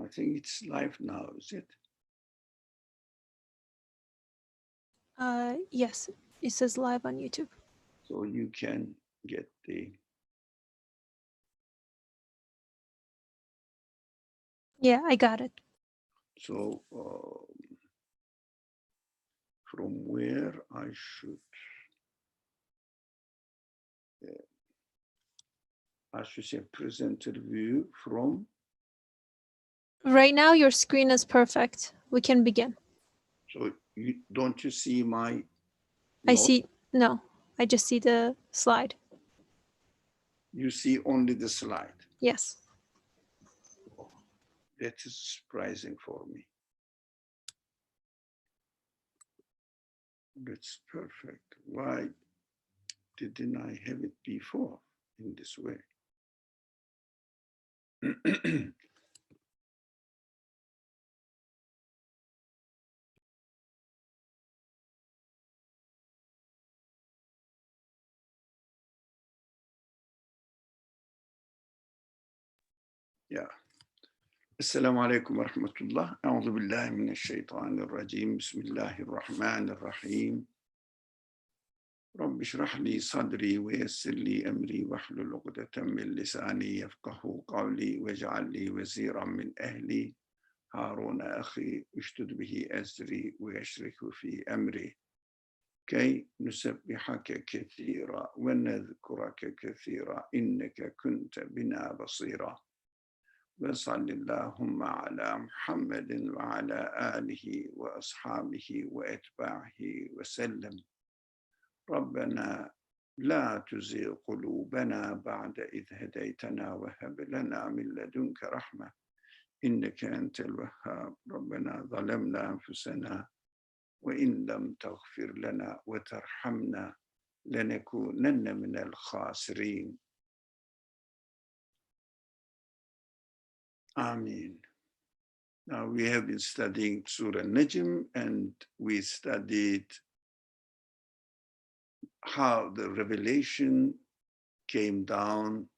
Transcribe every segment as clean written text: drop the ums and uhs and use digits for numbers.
I think it's live now, is it? Yes, it says live on YouTube. So you can get the, Yeah, I got it. so from where I should say presenter view from. Right now, your screen is perfect. We can begin. So don't you see my I note? see, no, I just see the slide. You see only the slide. Yes. Oh, that is surprising for me. That's perfect. Why didn't I have it before in this way? Yeah. السلام عليكم ورحمة الله. أعوذ بالله من الشيطان الرجيم. بسم الله الرحمن الرحيم. رب اشرح لي صدري ويسر لي أمري واحلل عقدة من لساني يفقه قولي واجعل لي وزيرا من أهلي هارون أخي اشدد به أزري ويشرك في أمري كي نسبحك كثيرا ونذكرك كثيرا إنك كنت بنا بصيرا وصل اللهم على محمد وعلى آله وأصحابه وأتباعه وسلم ربنا لا تزغ قلوبنا بعد إذ هديتنا وهب لنا من لدنك رحمة إنك أنت الوهاب ربنا ظلمنا أنفسنا وإن لم تغفر لنا وترحمنا لنكونن من الخاسرين آمين. Now we have been studying Surah Najm, and we studied how the revelation came down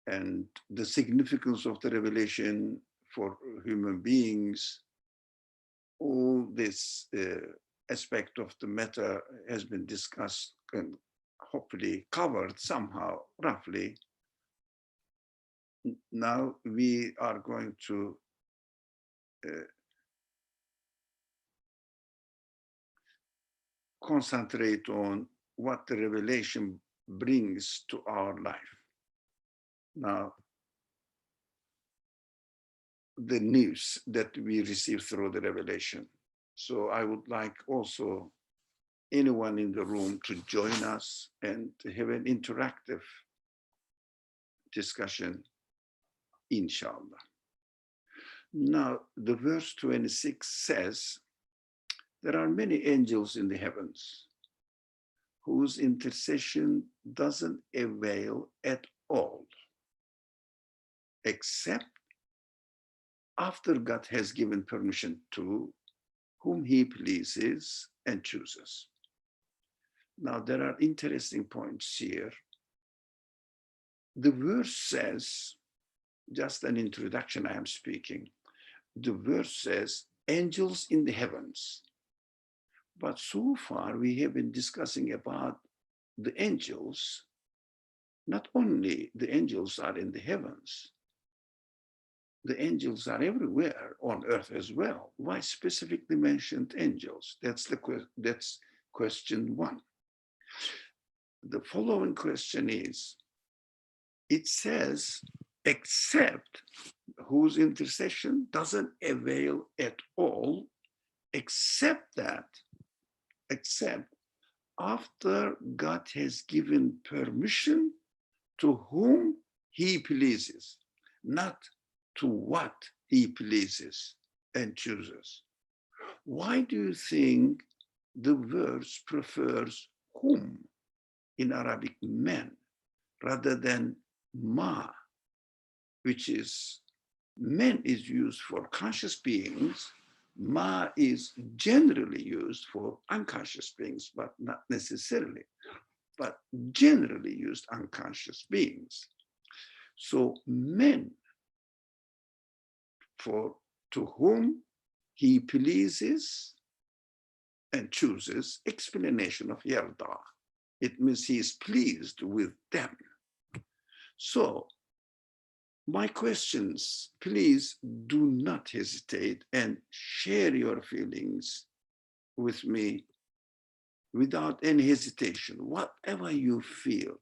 and the significance of the revelation for human beings. All this aspect of the matter has been discussed and hopefully covered somehow, roughly. Now we are going to concentrate on what the revelation brings to our life. Now, the news that we receive through the revelation. So I would like also anyone in the room to join us and have an interactive discussion, inshallah. Now, the verse 26 says, there are many angels in the heavens whose intercession doesn't avail at all, except after God has given permission to whom he pleases and chooses. Now, there are interesting points here. The verse says, just an introduction I am speaking, the verse says, angels in the heavens. But so far, we have been discussing about the angels. Not only the angels are in the heavens, the angels are everywhere on earth as well. Why specifically mentioned angels? That's question one. The following question is, it says, except whose intercession doesn't avail at all, except after God has given permission to whom he pleases, not to what he pleases and chooses. Why do you think the verse prefers whom in Arabic, men, rather than ma, which is men is used for conscious beings, ma is generally used for unconscious beings, but not necessarily, but generally used unconscious beings. So men for to whom he pleases and chooses, explanation of yarda. It means he is pleased with them. So my questions, please do not hesitate and share your feelings with me without any hesitation, whatever you feel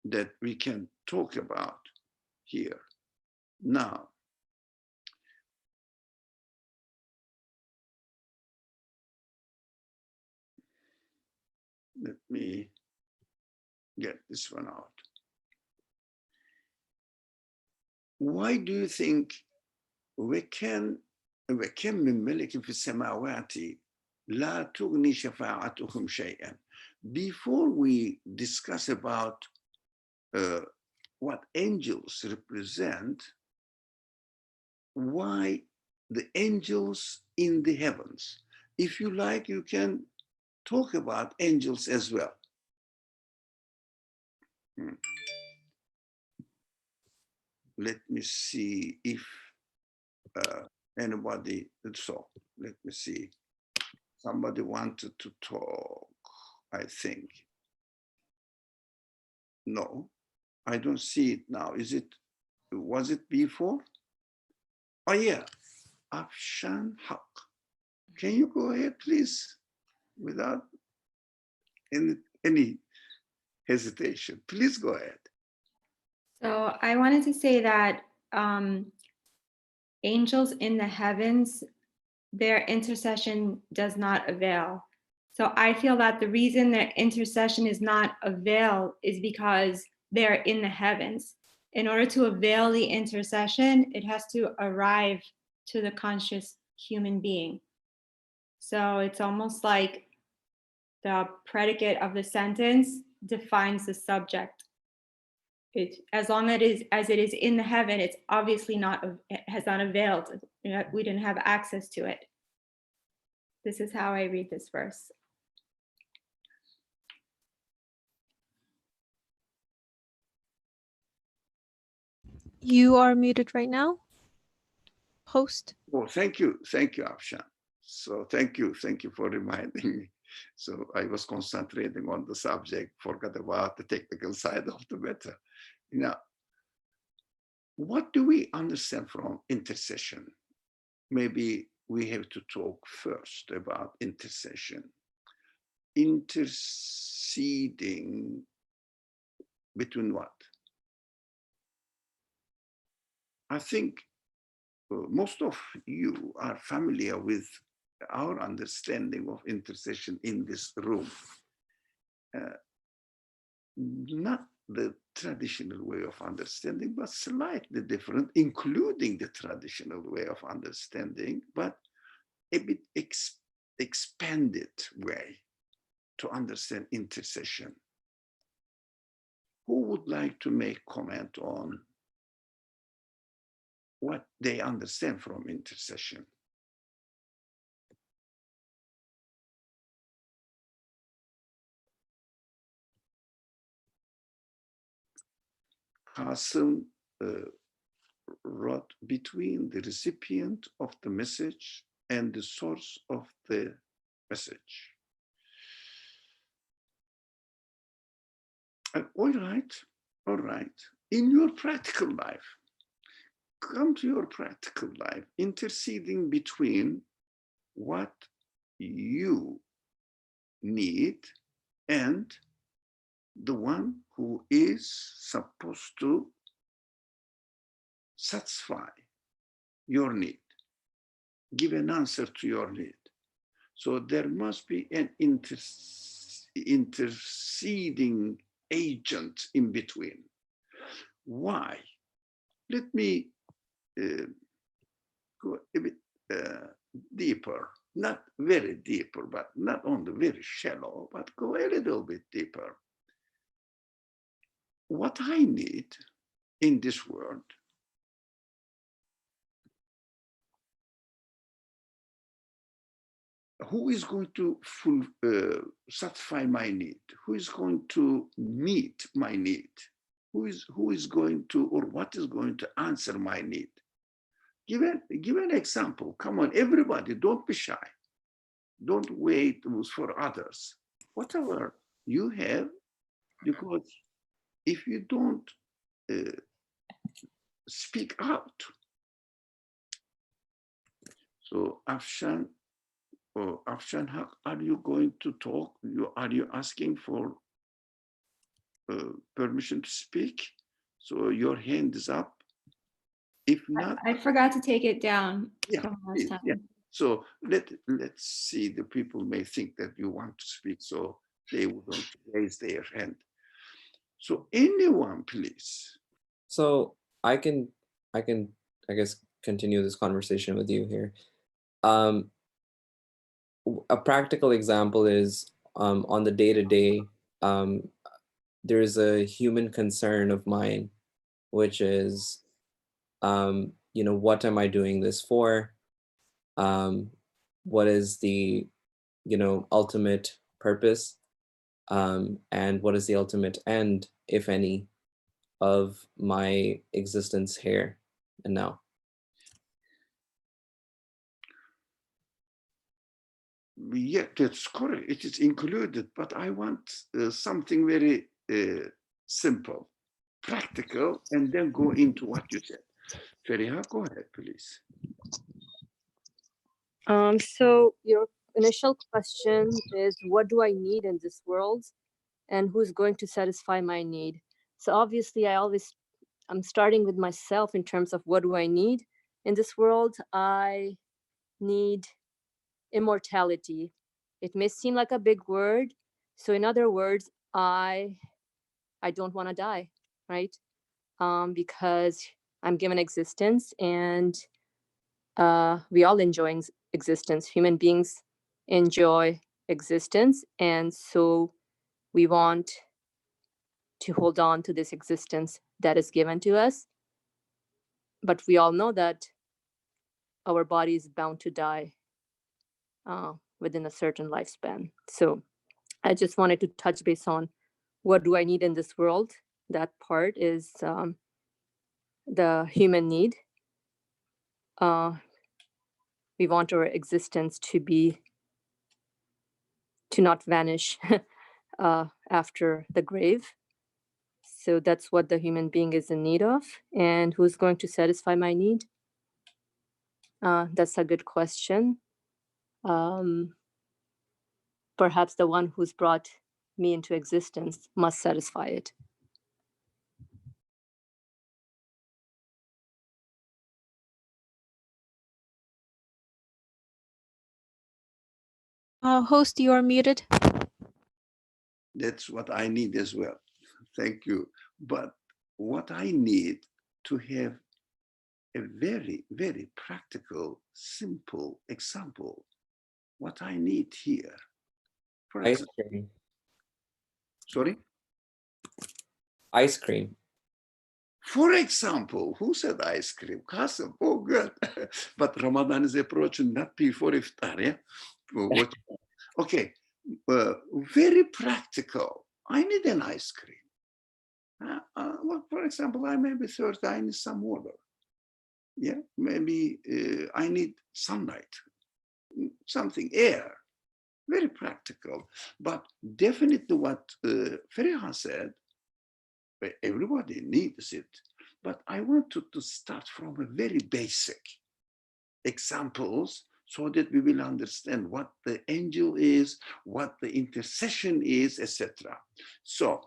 that we can talk about here. Now, let me get this one out. Why do you think وكم من ملك في السماوات لا تغني شفاعتهم شيئا? Before we discuss about what angels represent, why the angels in the heavens? If you like, you can talk about angels as well. Let me see if anybody, so let me see. Somebody wanted to talk, I think. No, I don't see it now. Was it before? Oh yeah, Afshan Haq. Can you go ahead, please, without any hesitation? Please go ahead. So I wanted to say that angels in the heavens, their intercession does not avail. So I feel that the reason their intercession is not avail is because they're in the heavens. In order to avail the intercession, it has to arrive to the conscious human being. So it's almost like the predicate of the sentence defines the subject. As long as it is in the heaven, it's obviously has not availed. We didn't have access to it. This is how I read this verse. You are muted right now. Host. Oh, thank you, Afshan. So thank you for reminding me. So I was concentrating on the subject, forgot about the technical side of the matter. Now, what do we understand from intercession? Maybe we have to talk first about intercession. Interceding between what? I think most of you are familiar with our understanding of intercession in this room. Not the traditional way of understanding, but slightly different, including the traditional way of understanding, but a bit expanded way to understand intercession. Who would like to make comment on what they understand from intercession? Qasim wrote between the recipient of the message and the source of the message. All right. In your practical life, come to your practical life, interceding between what you need and the one who is supposed to satisfy your need, give an answer to your need. So there must be an interceding agent in between. Why? Let me go a bit deeper, not very deeper, but not only very shallow, but go a little bit deeper. What I need in this world who is going to satisfy my need? Who is going to meet my need? Who is going to, or what is going to answer my need? Give an example. Come on, everybody, don't be shy. Don't wait for others. Whatever you have, because if you don't speak out, so Afshan or Afshan Haq, are you going to talk? Are you asking for permission to speak? So your hand is up. If not, I forgot to take it down yeah, from last time. yeah. So let's see. The people may think that you want to speak, so they wouldn't raise their hand. So anyone, please. So I can, I guess, continue this conversation with you here. A practical example is on the day-to-day, there's a human concern of mine, which is, what am I doing this for? What is the, ultimate purpose? And what is the ultimate end, if any, of my existence here and now? Yeah, that's correct. It is included, but I want something very simple, practical, and then go into what you said. Feriha, go ahead, please. So your initial question is, what do I need in this world, and who's going to satisfy my need? So obviously, I'm starting with myself in terms of what do I need in this world. I need immortality. It may seem like a big word. So in other words, I don't want to die, right? Because I'm given existence, and we all enjoy existence. Human beings enjoy existence, and so we want to hold on to this existence that is given to us. But we all know that our body is bound to die within a certain lifespan. So I just wanted to touch base on what do I need in this world. That part is the human need. We want our existence to not vanish after the grave. So that's what the human being is in need of. And who's going to satisfy my need? That's a good question. Perhaps the one who's brought me into existence must satisfy it. Host, you are muted. That's what I need as well. Thank you. But what I need to have a very, very practical, simple example. What I need here. For Ice example, cream. sorry? Ice cream. For example, who said ice cream? Qasim, oh good. But Ramadan is approaching, not before iftar, yeah? What? Okay, very practical. I need an ice cream. Well, for example, I may be thirsty, I need some water. Yeah, maybe I need sunlight, something, air. Very practical. But definitely what Feriha said, everybody needs it. But I wanted to start from a very basic examples so that we will understand what the angel is, what the intercession is, etc. So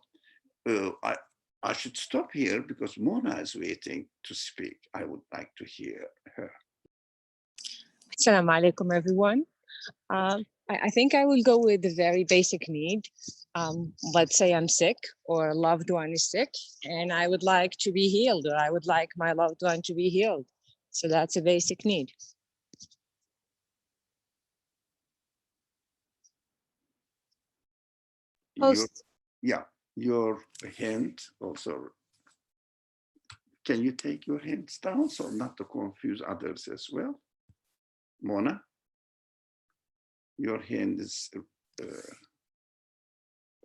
I should stop here because Mona is waiting to speak. I would like to hear her. Assalamu alaikum, everyone. I think I will go with the very basic need. Let's say I'm sick or a loved one is sick and I would like to be healed, or I would like my loved one to be healed. So that's a basic need. Your hand also. Can you take your hands down so not to confuse others as well? Mona, your hand is,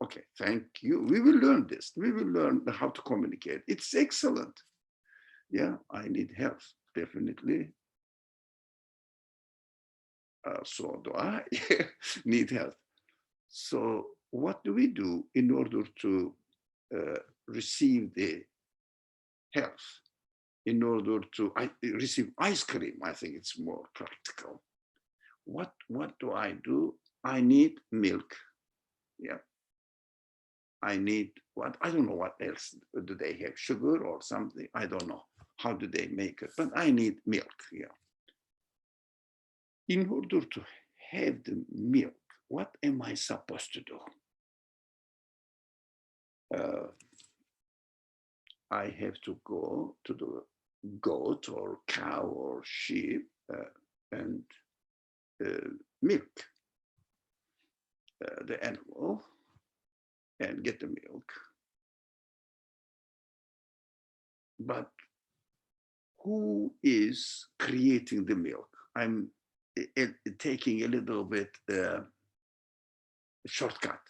okay, thank you. We will learn this. We will learn how to communicate. It's excellent. Yeah, I need help, definitely. So do I need health. So what do we do in order to receive the health? In order to receive ice cream, I think it's more practical. What do? I need milk. Yeah. I need what? I don't know what else. Do they have sugar or something? I don't know. How do they make it? But I need milk. Yeah. In order to have the milk, what am I supposed to do? I have to go to the goat or cow or sheep and milk the animal and get the milk. But who is creating the milk? I'm taking a little bit shortcut.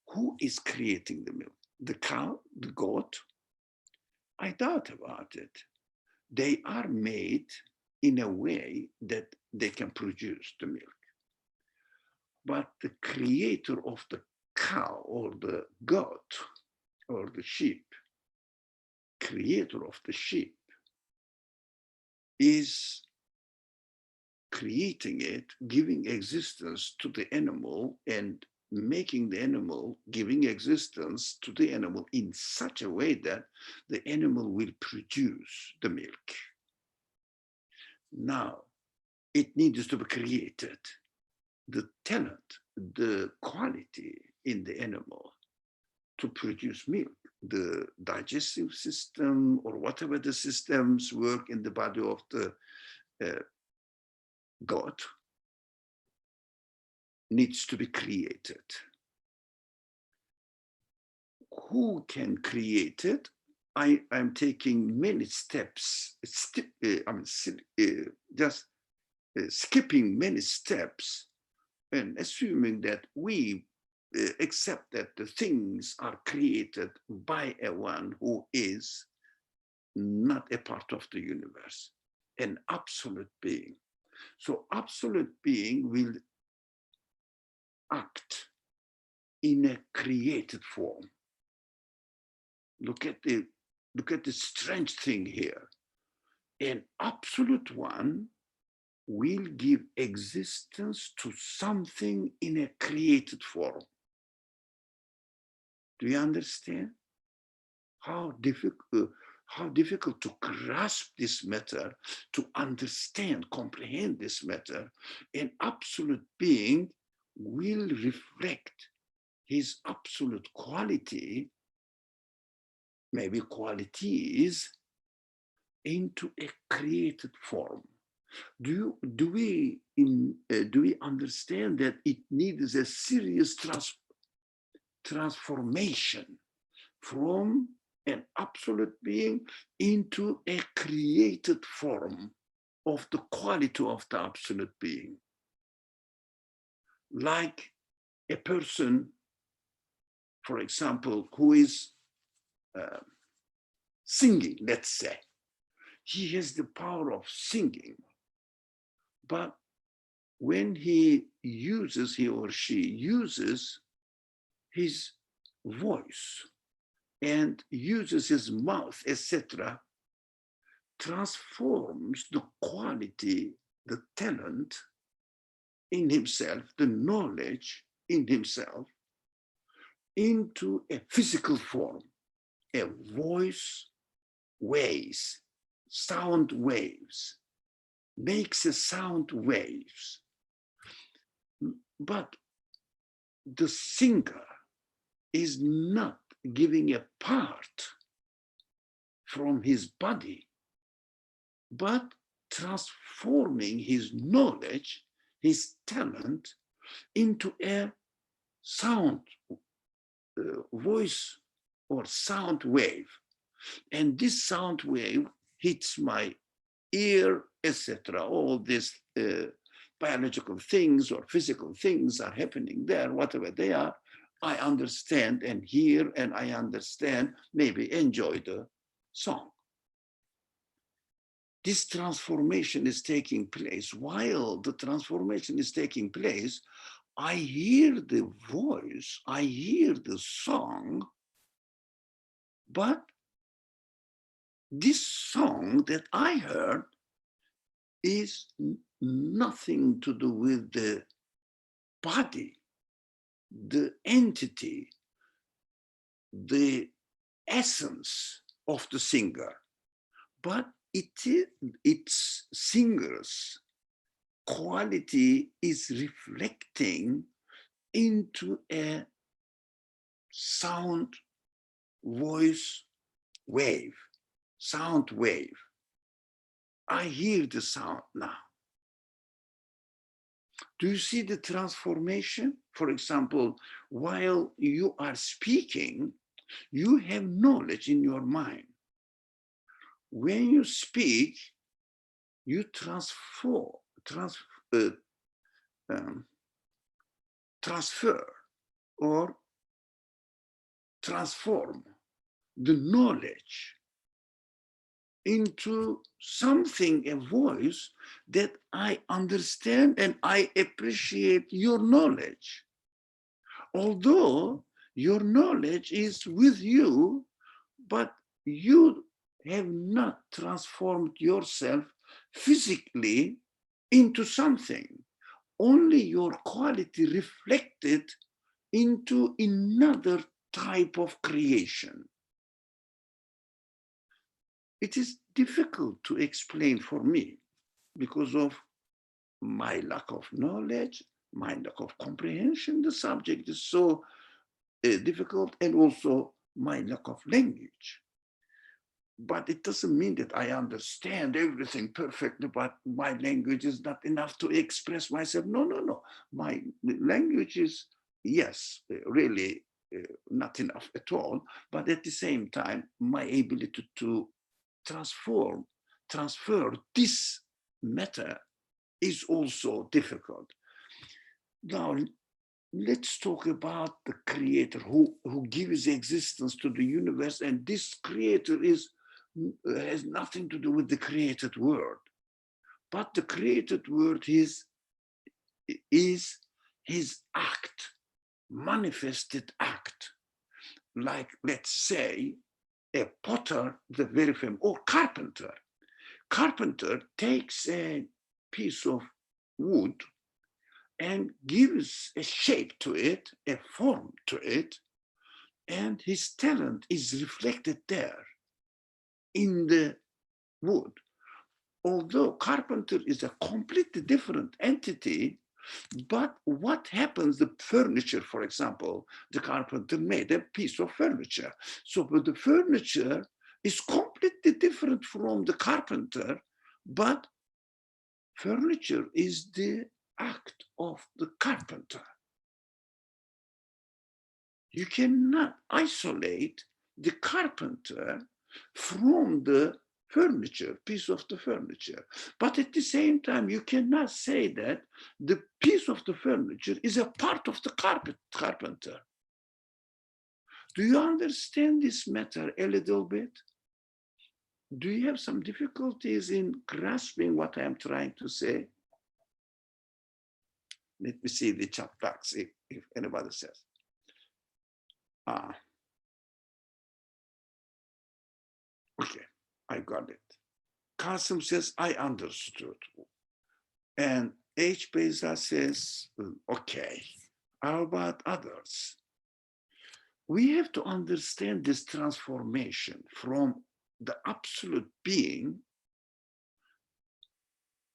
Who is creating the milk? The cow, the goat? I doubt about it. They are made in a way that they can produce the milk. But the creator of the cow or the goat or the sheep, creator of the sheep, is creating it, giving existence to the animal and making the animal, giving existence to the animal in such a way that the animal will produce the milk. Now, it needs to be created. The talent, the quality in the animal to produce milk, the digestive system or whatever the systems work in the body of the goat needs to be created. Who can create it? I'm taking many steps, just skipping many steps and assuming that we accept that the things are created by a one who is not a part of the universe, an absolute being. So absolute being will act in a created form. Look at the strange thing here. An absolute one will give existence to something in a created form. Do you understand how difficult to grasp this matter, to understand, comprehend this matter? An absolute being will reflect his absolute quality, maybe qualities, into a created form. Do we understand that it needs a serious transformation from an absolute being into a created form of the quality of the absolute being? Like a person, for example, who is singing, let's say. He has the power of singing, but when he or she uses his voice and uses his mouth, etc., transforms the quality, the talent in himself, the knowledge in himself, into a physical form, a voice waves, sound waves, makes a sound waves. But the singer is not giving a part from his body, but transforming his knowledge, his talent, into a sound, voice or sound wave. And this sound wave hits my ear, etc. All these biological things or physical things are happening there, whatever they are. I understand and hear, and I understand, maybe enjoy the song. this transformation is taking place. While the transformation is taking place, I hear the voice, I hear the song, but this song that I heard is nothing to do with the body, the entity, the essence of the singer, but its singer's quality is reflecting into a sound voice wave, sound wave. I hear the sound now. Do you see the transformation? For example, while you are speaking, you have knowledge in your mind. When you speak, you transfer or transform the knowledge into something, a voice that I understand and I appreciate your knowledge. Although your knowledge is with you, but you have not transformed yourself physically into something. Only your quality reflected into another type of creation. It is difficult to explain for me because of my lack of knowledge, my lack of comprehension. The subject is so difficult, and also my lack of language. But it doesn't mean that I understand everything perfectly, but my language is not enough to express myself. No, no, no. My language is, yes, really not enough at all. But at the same time, my ability to transfer this matter is also difficult. Now, let's talk about the creator who gives existence to the universe, and this creator has nothing to do with the created world, but the created world is his act, manifested act. Like, let's say, a potter, the very famous, or carpenter. Carpenter takes a piece of wood and gives a shape to it, a form to it, and his talent is reflected there in the wood. Although carpenter is a completely different entity, but what happens, the furniture, for example, the carpenter made a piece of furniture. So but the furniture is completely different from the carpenter, but furniture is the act of the carpenter. You cannot isolate the carpenter from the furniture, piece of the furniture. But at the same time, you cannot say that the piece of the furniture is a part of the carpenter. Do you understand this matter a little bit? Do you have some difficulties in grasping what I am trying to say? Let me see the chat box if anybody says. Okay, I got it. Qasim says, I understood. And H. Beza says, okay, how about others? We have to understand this transformation from the absolute being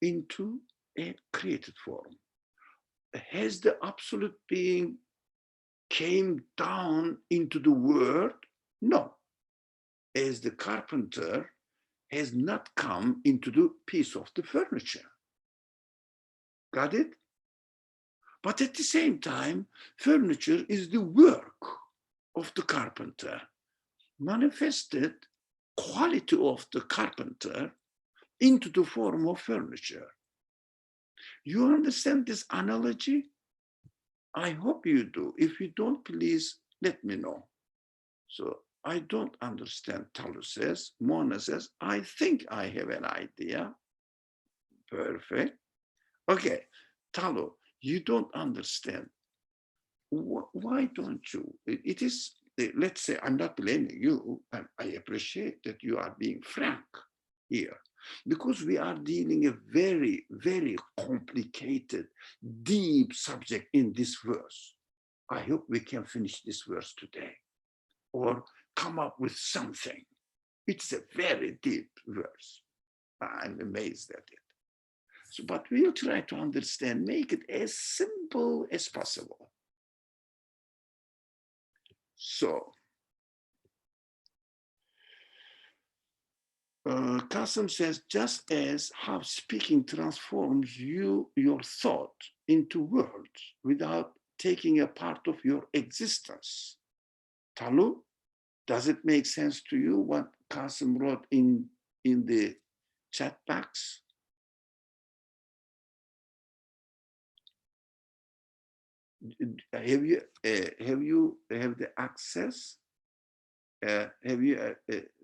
into a created form. Has the absolute being came down into the world? No. As the carpenter has not come into the piece of the furniture. Got it? But at the same time, furniture is the work of the carpenter, manifested quality of the carpenter into the form of furniture. You understand this analogy? I hope you do. If you don't, please let me know. So I don't understand, Talu says. Mona says, I think I have an idea. Perfect. Okay, Talu, you don't understand. Why don't you? It is, let's say, I'm not blaming you. I appreciate that you are being frank here, because we are dealing a very, very complicated, deep subject in this verse. I hope we can finish this verse today or come up with something. It's a very deep verse. I'm amazed at it. So, but we'll try to understand, make it as simple as possible. So, Qasim says, just as how speaking transforms your thought into words without taking a part of your existence. Talu, does it make sense to you what Qasim wrote in the chat box? Have the access? Do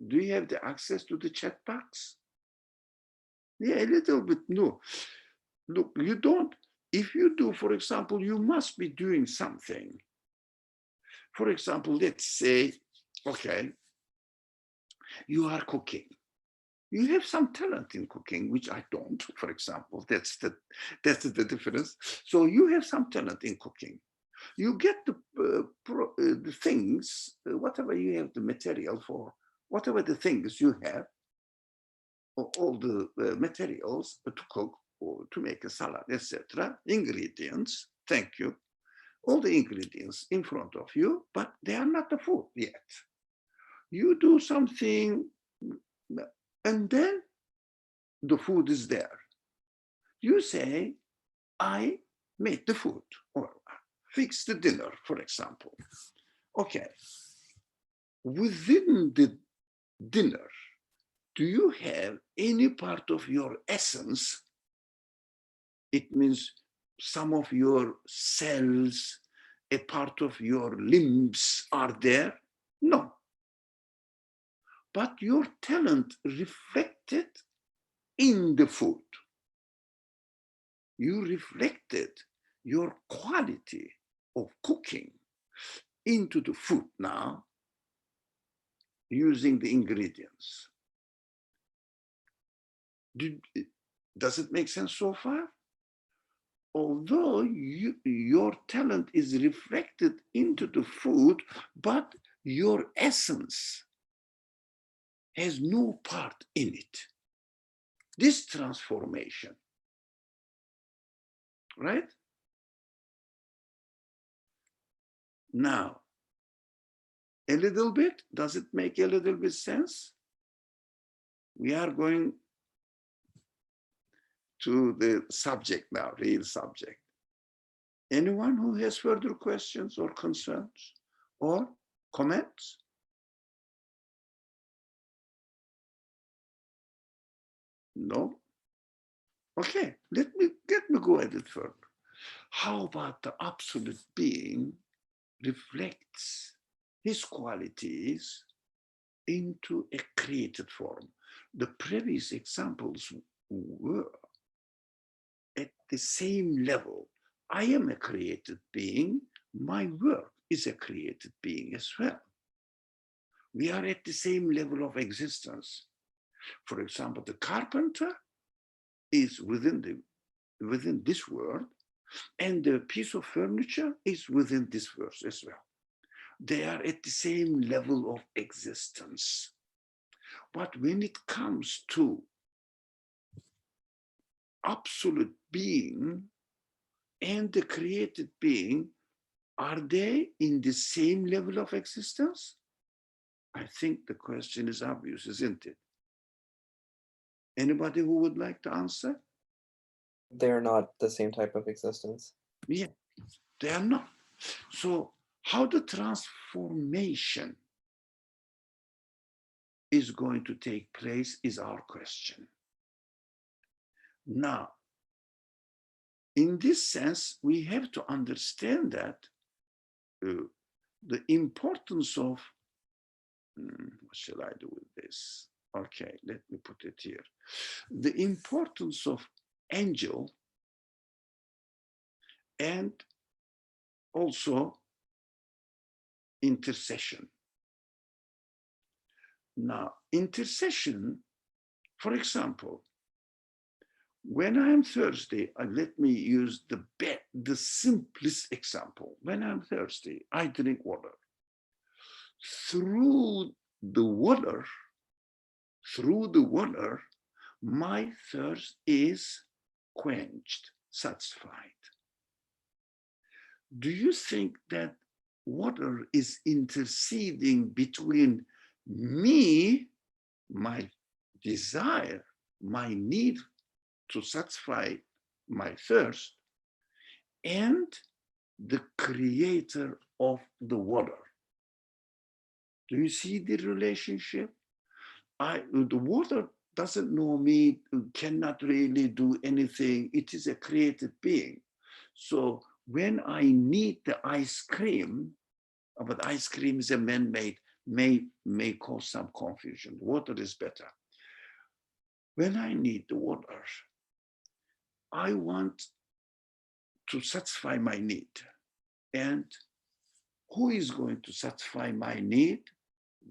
you have the access to the chat box? Yeah, a little bit. No, look, you don't. If you do, for example, you must be doing something. For example, let's say, okay, you are cooking. You have some talent in cooking, which I don't, for example. That's the difference. So you have some talent in cooking. You get the things, whatever you have the material for, whatever the things you have, all the materials to cook or to make a salad, etc. Ingredients, thank you. All the ingredients in front of you, but they are not the food yet. You do something, and then the food is there. You say, I made the food, or fix the dinner, for example. Okay. Within the dinner, do you have any part of your essence? It means some of your cells, a part of your limbs are there? No. But your talent reflected in the food. You reflected your quality of cooking into the food now, using the ingredients. Does it make sense so far? Although your talent is reflected into the food, but your essence has no part in it. This transformation, right? Now, a little bit, does it make a little bit sense? We are going to the subject now, real subject. Anyone who has further questions or concerns or comments? No? Okay, let me go at it further. How about the absolute being reflects his qualities into a created form? The previous examples were at the same level. I am a created being. My work is a created being as well. We are at the same level of existence. For example, the carpenter is within this world, and the piece of furniture is within this verse as well. They are at the same level of existence. But when it comes to absolute being and the created being, are they in the same level of existence? I think the question is obvious, isn't it? Anybody who would like to answer? They're not the same type of existence. Yeah, they are not. So how the transformation is going to take place is our question. Now, in this sense, we have to understand that the importance of What shall I do with this? Okay, let me put it here. The importance of angel and also intercession. Now, intercession, for example, when I'm thirsty, let me use the simplest example. When I'm thirsty, I drink water. Through the water, my thirst is quenched, satisfied. Do you think that water is interceding between me, my desire, my need to satisfy my thirst, and the creator of the water? Do you see the relationship? The water doesn't know me, cannot really do anything. It is a created being. So when I need the ice cream, but ice cream is a man-made, may cause some confusion. Water is better. When I need the water, I want to satisfy my need. And who is going to satisfy my need?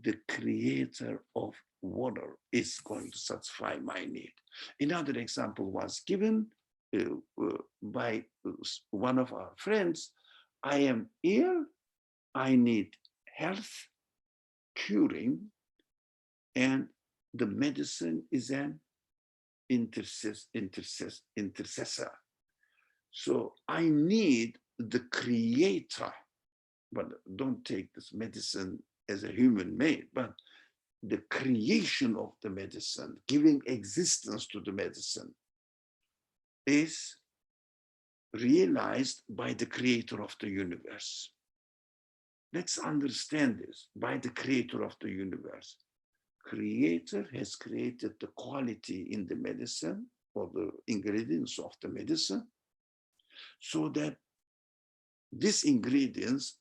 The creator of water is going to satisfy my need. Another example was given by one of our friends. I am ill, I need health, curing, and the medicine is an intercessor. So I need the creator, but don't take this medicine as a human made, but the creation of the medicine, giving existence to the medicine, is realized by the creator of the universe. Let's understand this, by the creator of the universe. Creator has created the quality in the medicine or the ingredients of the medicine so that these ingredients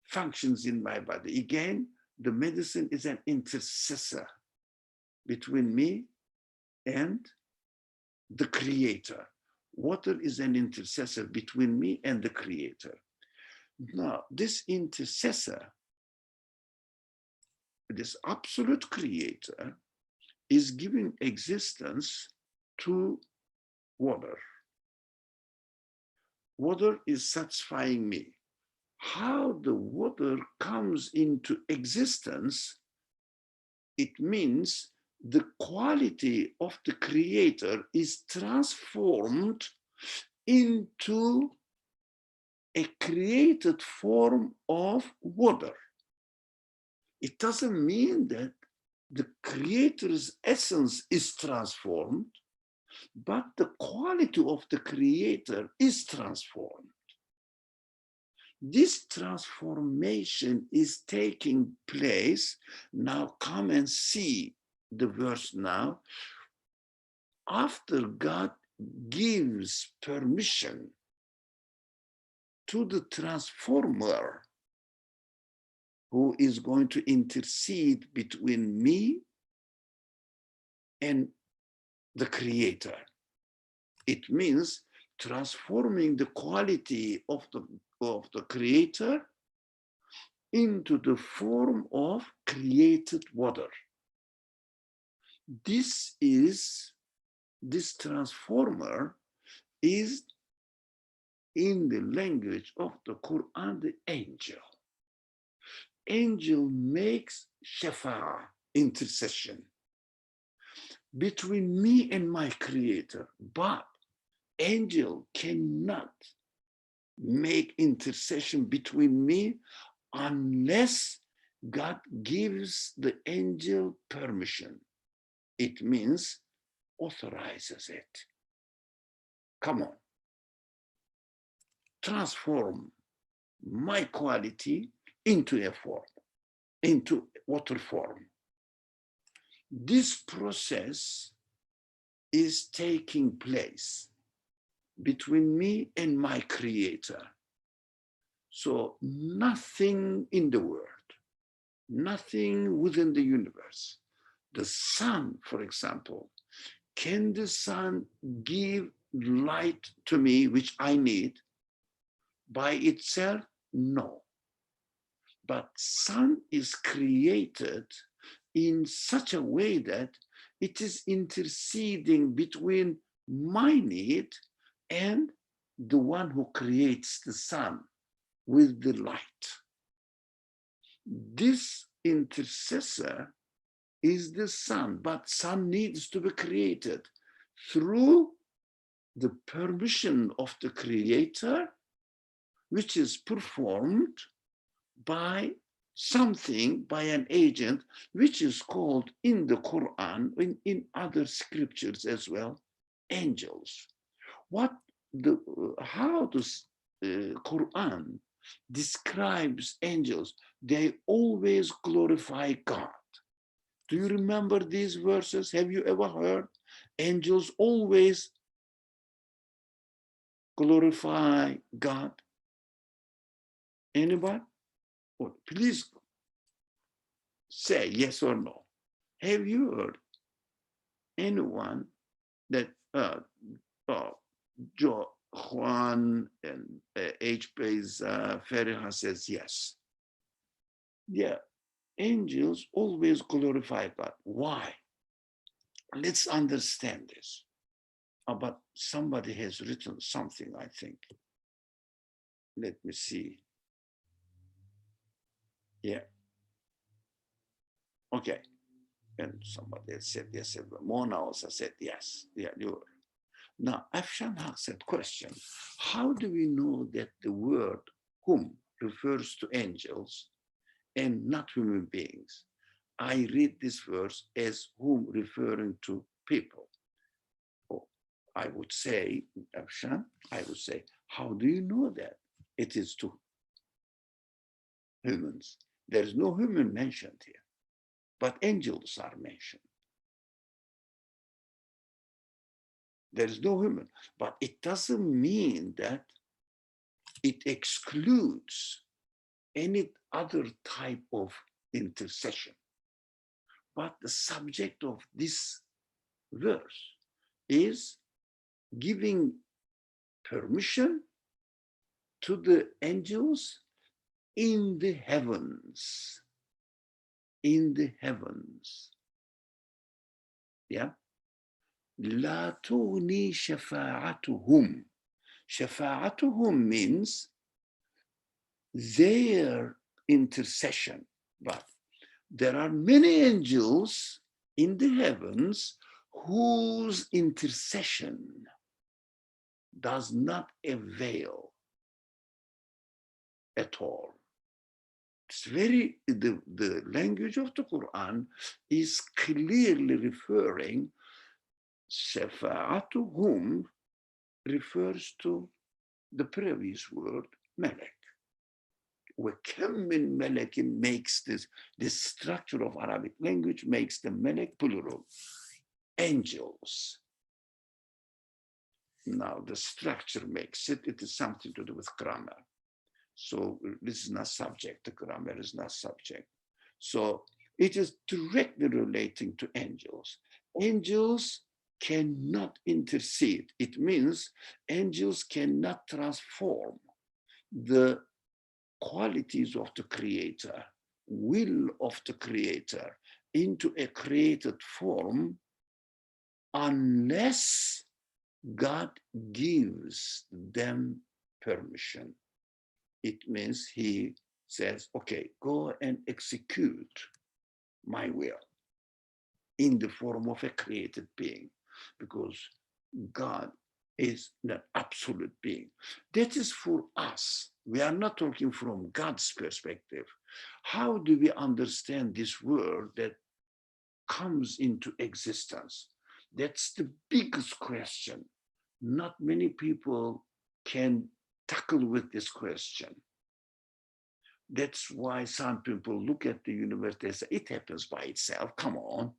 functions in my body. Again, the medicine is an intercessor between me and the creator. Water is an intercessor between me and the creator. Now, this intercessor, this absolute creator, is giving existence to water. Water is satisfying me. How the water comes into existence, it means the quality of the creator is transformed into a created form of water. It doesn't mean that the creator's essence is transformed, but the quality of the creator is transformed. This transformation is taking place. Now come and see the verse now. After God gives permission to the transformer who is going to intercede between me and the creator. It means transforming the quality of the creator into the form of created water. This transformer is, in the language of the Quran, the angel. Angel makes shafa'a, intercession, between me and my creator, but angel cannot make intercession between me unless God gives the angel permission. It means authorizes it. Come on. Transform my quality into a form, into water form. This process is taking place between me and my creator. So nothing in the world nothing within the universe. The sun, for example, can the sun give light to me, which I need by itself? No. But sun is created in such a way that it is interceding between my need and the one who creates the sun with the light. This intercessor is the sun, but sun needs to be created through the permission of the creator, which is performed by something, by an agent, which is called in the Quran, in other scriptures as well, angels. How does Quran describes angels? They always glorify God. Do you remember these verses? Have you ever heard? Angels always glorify God. Anybody? Oh, please say yes or no. Have you heard anyone that Joe, Juan, and H. Feriha says yes? Yeah, angels always glorify God. Why? Let's understand this. But somebody has written something, I think. Let me see. Yeah. Okay. And somebody else said yes. Mona also said yes. Yeah, you. Now, Afshan Haq said, question, how do we know that the word whom refers to angels and not human beings? I read this verse as whom referring to people. Oh, I would say, Afshan, I would say, how do you know that it is to humans? There is no human mentioned here, but angels are mentioned. There is no human, but it doesn't mean that it excludes any other type of intercession. But the subject of this verse is giving permission to the angels in the heavens. In the heavens. Yeah. لا تغني شفاعتهم. شفاعتهم means their intercession. But there are many angels in the heavens whose intercession does not avail at all. It's very, the language of the Quran is clearly referring, shafa'atuhum refers to the previous word, melek. وَكَمْ مِنْ مَلَكٍ makes this structure of Arabic language makes the melek plural, angels. Now the structure makes it, it is something to do with grammar. So this is not subject, the grammar is not subject. So it is directly relating to angels. Angels cannot intercede. It means angels cannot transform the qualities of the creator, will of the creator into a created form unless God gives them permission. It means he says, okay, go and execute my will in the form of a created being, because God is an absolute being. That is for us. We are not talking from God's perspective. How do we understand this world that comes into existence? That's the biggest question. Not many people can tackle with this question. That's why some people look at the universe, they say, it happens by itself, come on.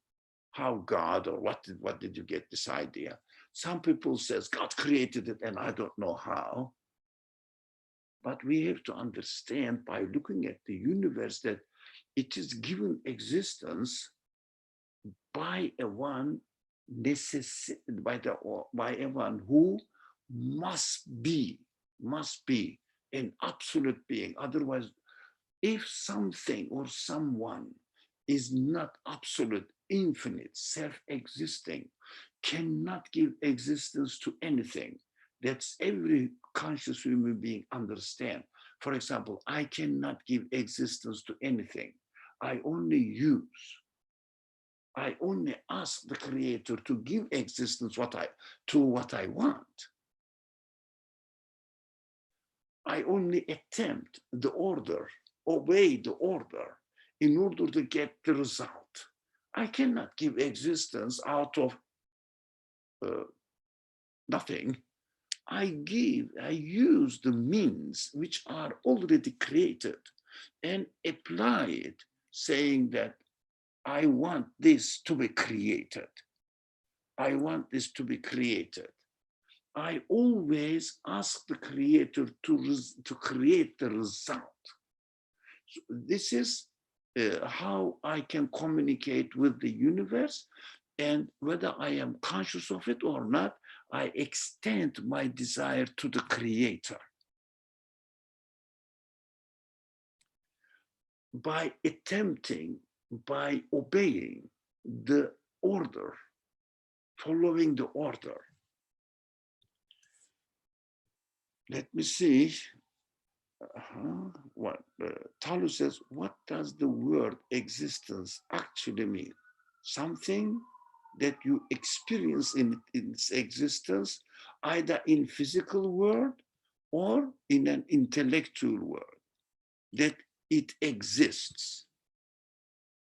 How God, or what did you get this idea? Some people says God created it and I don't know how. But we have to understand by looking at the universe that it is given existence by a one by a one who must be an absolute being. Otherwise, if something or someone is not absolute, infinite, self-existing, cannot give existence to anything. That's every conscious human being understand. For example, I cannot give existence to anything. I only ask the creator to give existence to what I want. I only attempt the order, obey the order in order to get the result. I cannot give existence out of nothing. I use the means which are already created and apply it, saying that I want this to be created. I want this to be created. I always ask the creator to create the result. So this is how I can communicate with the universe, and whether I am conscious of it or not, I extend my desire to the creator. By obeying the order, following the order. Let me see. Talu says, what does the word existence actually mean? Something that you experience in its existence, either in physical world or in an intellectual world, that it exists.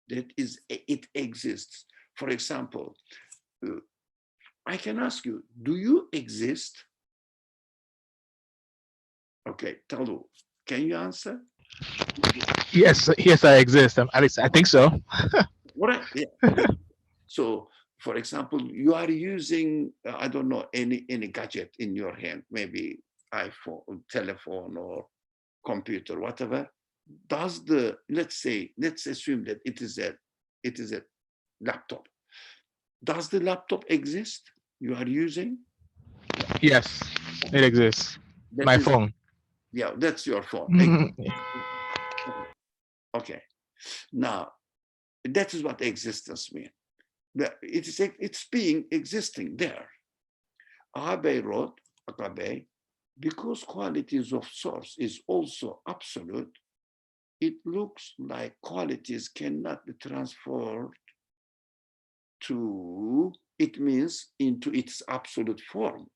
It exists. For example, I can ask you, do you exist? Okay, Talu, can you answer? Yes, yes, I exist. At least I think so. Right. Yeah. So, for example, you are using, I don't know, any gadget in your hand, maybe iPhone, telephone, or computer, whatever. Does let's assume that it is a laptop. Does the laptop exist you are using? Yes, it exists. My phone. Yeah, that's your phone. Okay. Now, that is what existence means. It's existing there. Abe wrote, because qualities of source is also absolute, it looks like qualities cannot be transferred to, it means into its absolute form.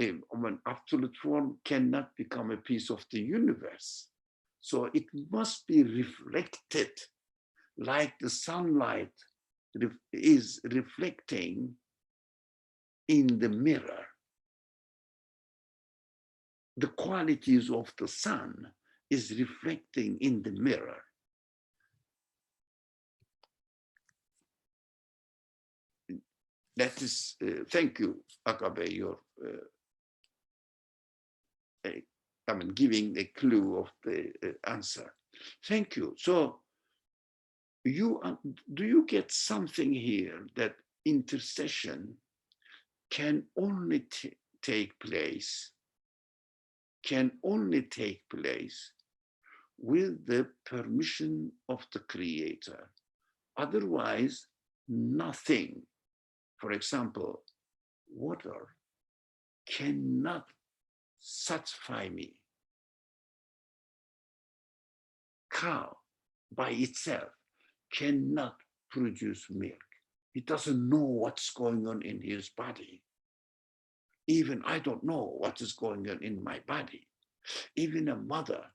An absolute form cannot become a piece of the universe. So it must be reflected like the sunlight is reflecting in the mirror. The qualities of the sun is reflecting in the mirror. That is, thank you, Akabe, your giving a clue of the answer. Thank you. So, do you get something here that intercession can only take place with the permission of the creator? Otherwise, nothing. For example, water cannot satisfy me. Cow by itself cannot produce milk. He doesn't know what's going on in his body. Even I don't know what is going on in my body. Even a mother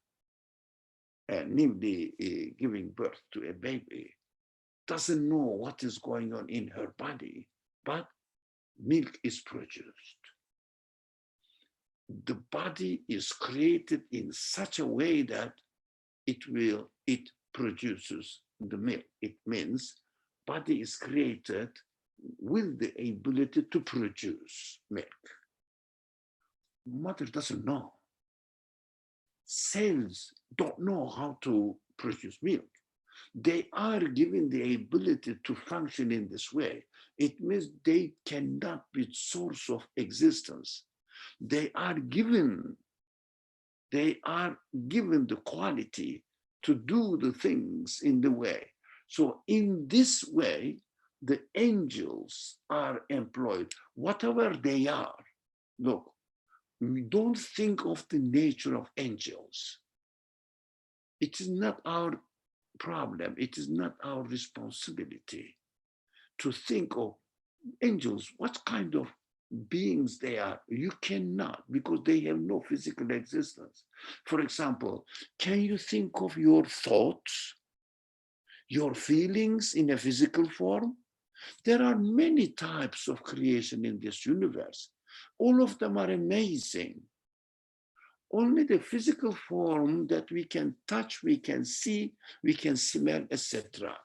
newly giving birth to a baby doesn't know what is going on in her body, but milk is produced. The body is created in such a way that it produces the milk. It means body is created with the ability to produce milk. Mother doesn't know. Cells don't know how to produce milk. They are given the ability to function in this way. It means they cannot be source of existence. They are given the quality to do the things in the way. So in this way, the angels are employed, whatever they are. Look, we don't think of the nature of angels. It is not our problem. It is not our responsibility to think of angels, what kind of beings they are. You cannot, because they have no physical existence. For example, can you think of your thoughts, your feelings in a physical form? There are many types of creation in this universe. All of them are amazing. Only the physical form that we can touch, we can see, we can smell, etc.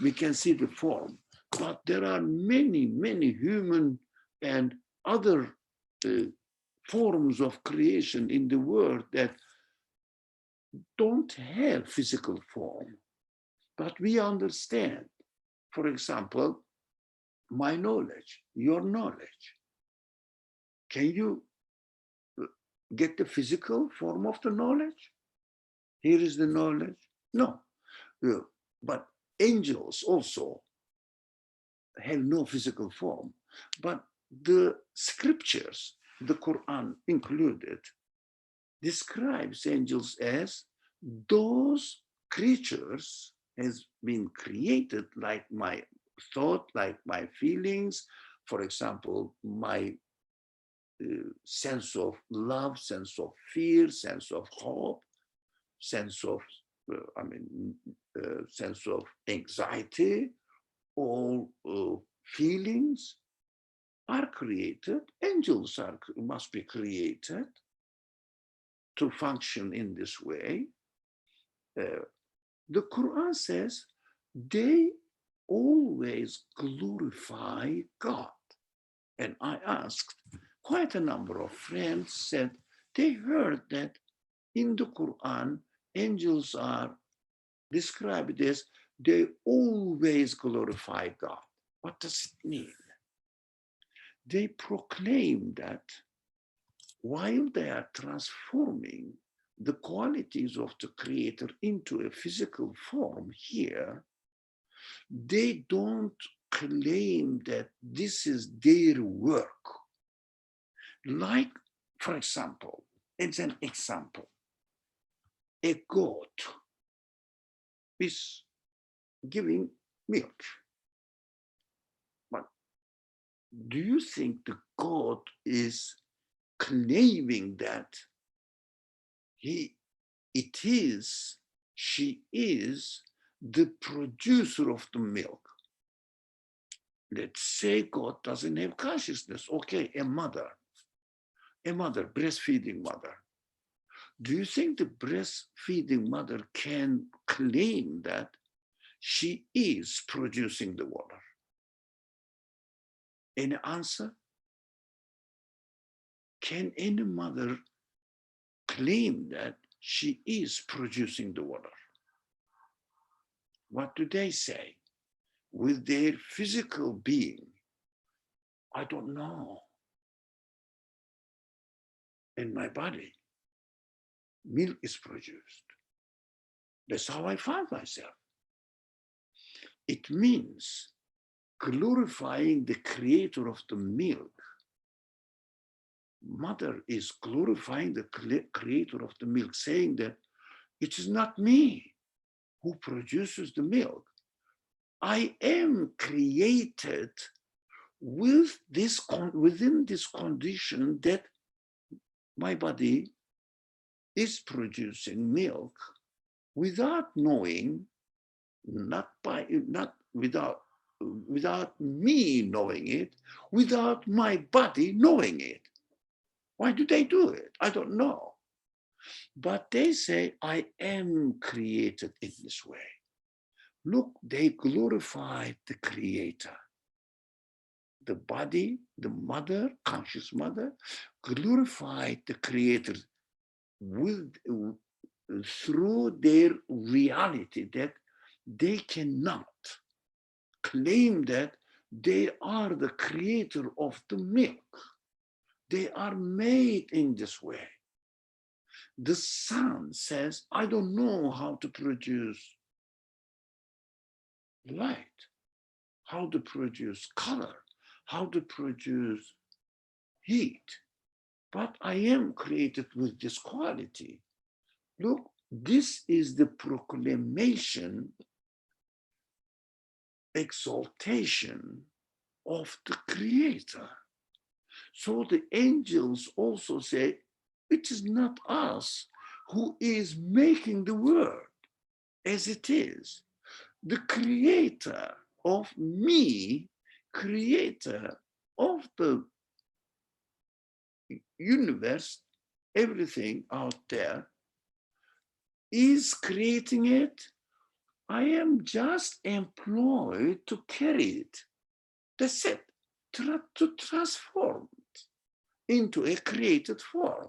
We can see the form. But there are many, many human and other forms of creation in the world that don't have physical form. But we understand, for example, my knowledge, your knowledge. Can you get the physical form of the knowledge? Here is the knowledge. No. But angels also have no physical form. But the scriptures, the Quran included, describes angels as those creatures has been created like my thought, like my feelings. For example, my sense of love, sense of fear, sense of hope, sense of, sense of anxiety, all feelings are created. Angels must be created to function in this way. The Quran says they always glorify God. And I asked, quite a number of friends said they heard that in the Quran, angels are described as they always glorify God. What does it mean? They proclaim that while they are transforming the qualities of the Creator into a physical form here, they don't claim that this is their work. Like, for example, it's an example. A goat is giving milk. But do you think the goat is claiming that she is the producer of the milk? Let's say God doesn't have consciousness. Okay, a mother, breastfeeding mother. Do you think the breastfeeding mother can claim that she is producing the water? Any answer? Can any mother claim that she is producing the water? What do they say? With their physical being, I don't know. In my body, milk is produced. That's how I find myself. It means glorifying the creator of the milk. Mother is glorifying the creator of the milk, saying that it is not me who produces the milk. I am created with this within this condition that my body is producing milk without knowing, without me knowing it, without my body knowing it. Why do they do it? I don't know. But they say, I am created in this way. Look, they glorified the creator. The body, the mother, conscious mother, glorified the creator through their reality that they cannot claim that they are the creator of the milk. They are made in this way. The sun says, I don't know how to produce light, how to produce color, how to produce heat, but I am created with this quality. Look, this is the proclamation, exaltation of the creator. So the angels also say, it is not us who is making the world as it is. The creator of me, creator of the universe, everything out there, is creating it. I am just employed to carry it. That's it. To transform it into a created form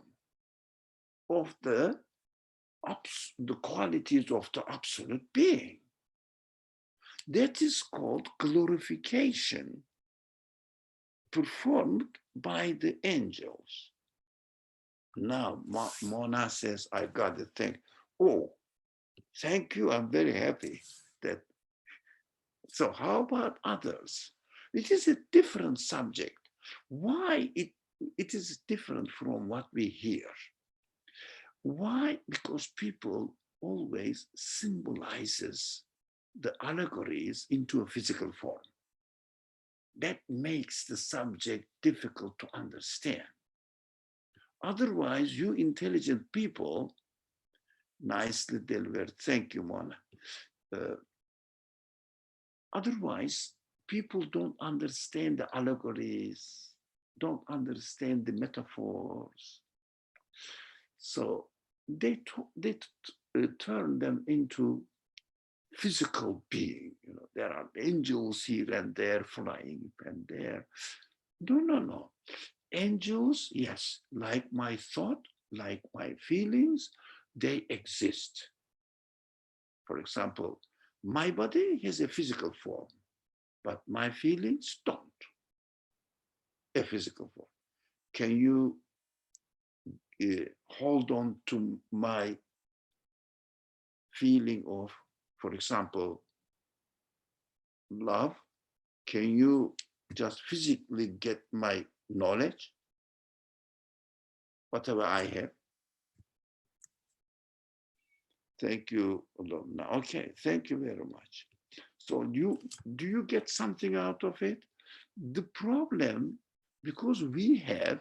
of the qualities of the absolute being. That is called glorification, performed by the angels. Now, Mona says, I got the thing. Oh, thank you, I'm very happy that. So how about others? It is a different subject. Why it is different from what we hear? Why? Because people always symbolizes the allegories into a physical form. That makes the subject difficult to understand. Otherwise, you intelligent people, nicely delivered, thank you, Mona. Otherwise, people don't understand the allegories, don't understand the metaphors. So they turn them into physical being. You know, there are angels here and there flying and there. No. Angels, yes, like my thought, like my feelings, they exist. For example, my body has a physical form, but my feelings don't. A physical form. Can you hold on to my feeling of, for example, love? Can you just physically get my knowledge? Whatever I have. Thank you, Lorna. Okay, thank you very much. So do you get something out of it? The problem, because we have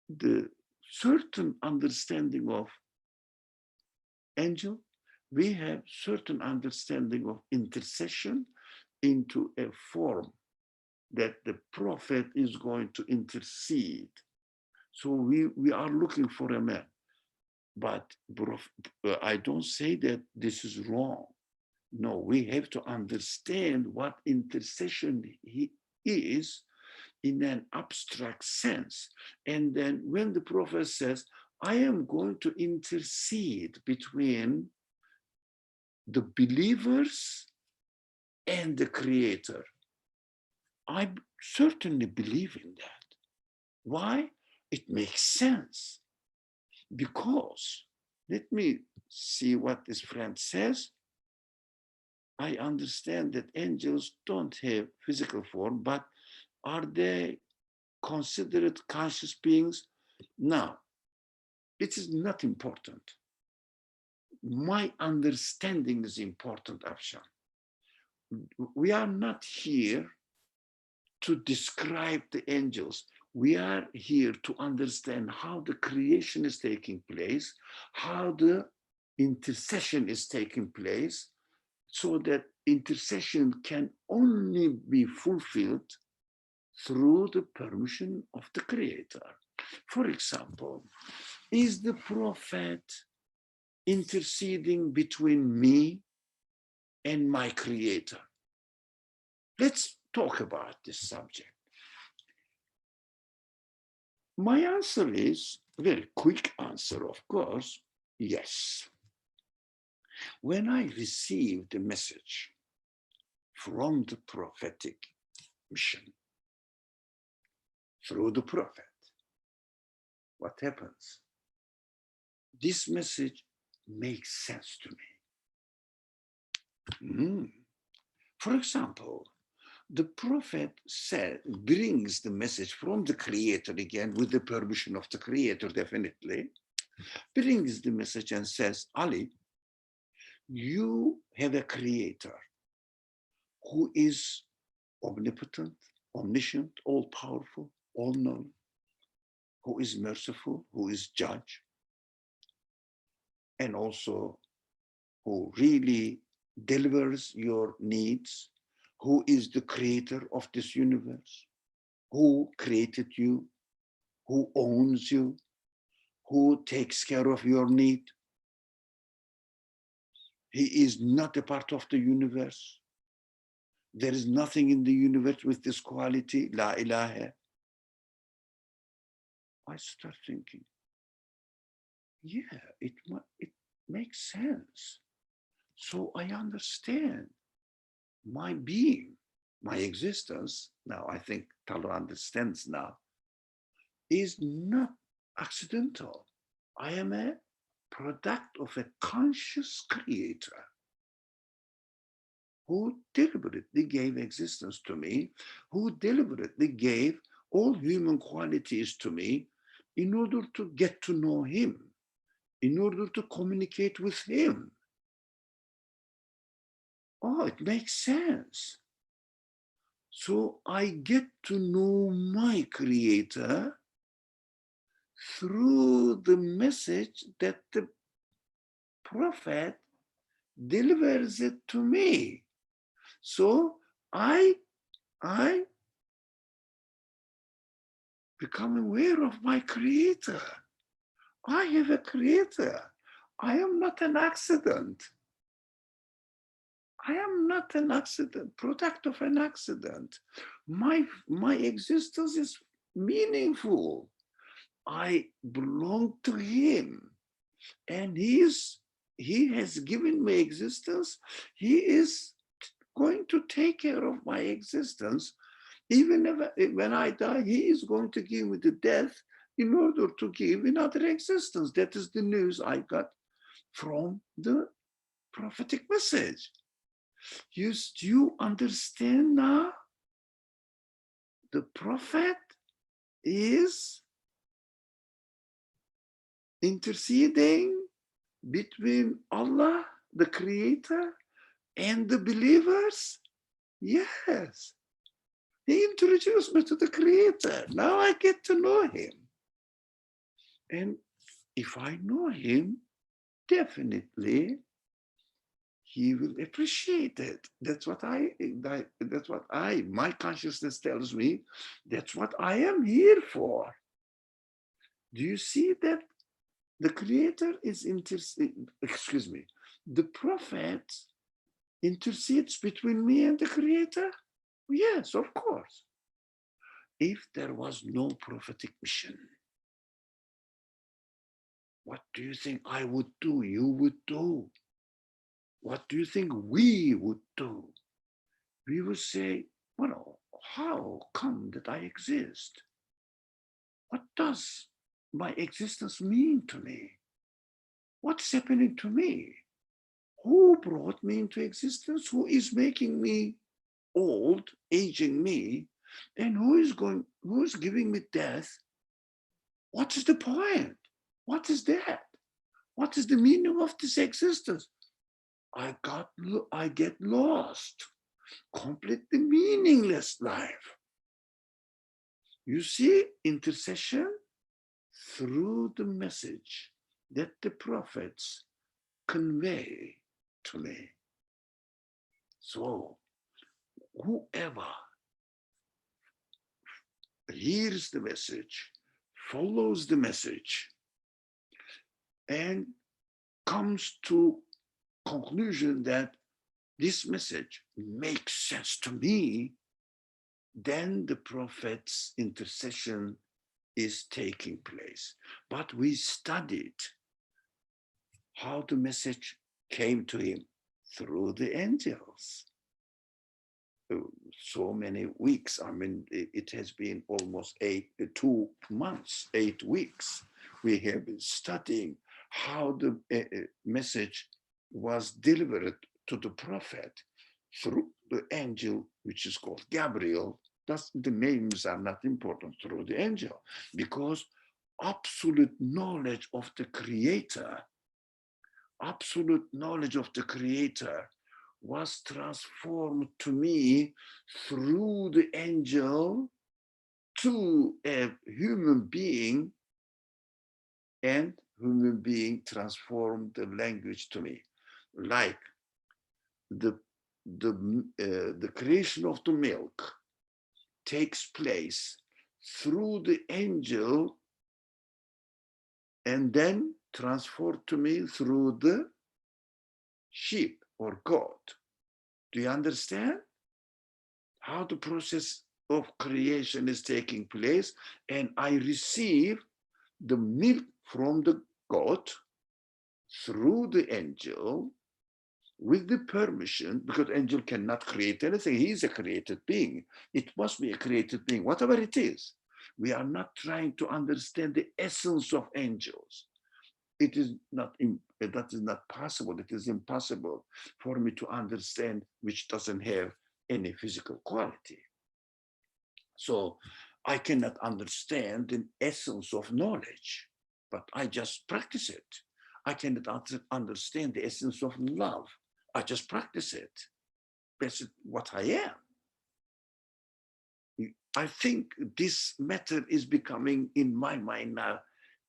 the certain understanding of angel, we have certain understanding of intercession into a form that the prophet is going to intercede. So we are looking for a man. But I don't say that this is wrong. No, we have to understand what intercession is in an abstract sense. And then when the prophet says, I am going to intercede between the believers and the creator, I certainly believe in that. Why? It makes sense. Because, let me see what this friend says. I understand that angels don't have physical form, but are they considered conscious beings? Now, it is not important. My understanding is important, Afshan. We are not here to describe the angels. We are here to understand how the creation is taking place, how the intercession is taking place, so that intercession can only be fulfilled through the permission of the creator. For example, is the prophet interceding between me and my creator? Let's talk about this subject. My answer is, very quick answer, of course, yes. When I receive the message from the prophetic mission through the prophet, what happens? This message makes sense to me. For example, the prophet brings the message from the creator, again with the permission of the creator, definitely, brings the message and says, Ali, you have a creator who is omnipotent, omniscient, all-powerful, all-knowing, who is merciful, who is judge, and also who really delivers your needs, who is the creator of this universe, who created you, who owns you, who takes care of your need. He is not a part of the universe. There is nothing in the universe with this quality, La ilaha. I start thinking, yeah, it makes sense. So I understand my being, my existence, now I think Talo understands now, is not accidental. I am a product of a conscious creator who deliberately gave existence to me, who deliberately gave all human qualities to me in order to get to know him, in order to communicate with him. Oh, it makes sense. So I get to know my creator through the message that the prophet delivers it to me. So I become aware of my creator. I have a creator. I am not an accident. I am not an accident, product of an accident. My existence is meaningful. I belong to him, and he has given me existence. He is going to take care of my existence. Even when I die, he is going to give me the death in order to give another existence. That is the news I got from the prophetic message. Do you understand now? The prophet is interceding between Allah, the creator, and the believers? Yes. He introduced me to the creator. Now I get to know him. And if I know him, definitely he will appreciate it. My consciousness tells me, that's what I am here for. Do you see that the creator is the prophet intercedes between me and the creator? Yes, of course. If there was no prophetic mission, what do you think I would do, you would do? What do you think we would do? We would say, well, how come that I exist? What does my existence mean to me? What's happening to me? Who brought me into existence? Who is making me old, aging me? And who is giving me death? What is the point? What is that? What is the meaning of this existence? I get lost. Completely meaningless life. You see, intercession through the message that the prophets convey to me. So whoever hears the message, follows the message, and comes to conclusion that this message makes sense to me, then the prophet's intercession is taking place. But we studied how the message came to him through the angels. So many weeks. I mean, it has been almost 2 months, 8 weeks. We have been studying how the message was delivered to the prophet through the angel, which is called Gabriel. The names are not important, through the angel, because absolute knowledge of the Creator, was transformed to me through the angel to a human being, and human being transformed the language to me. Like the creation of the milk takes place through the angel and then transferred to me through the sheep or goat. Do you understand how the process of creation is taking place? And I receive the milk from the goat through the angel with the permission, because angel cannot create anything. He is a created being. It must be a created being, whatever it is. We are not trying to understand the essence of angels. It is not, that is not possible. It is impossible for me to understand which doesn't have any physical quality. So I cannot understand the essence of knowledge, but I just practice it. I cannot understand the essence of love. I just practice it. That's what I am. I think this matter is becoming, in my mind now,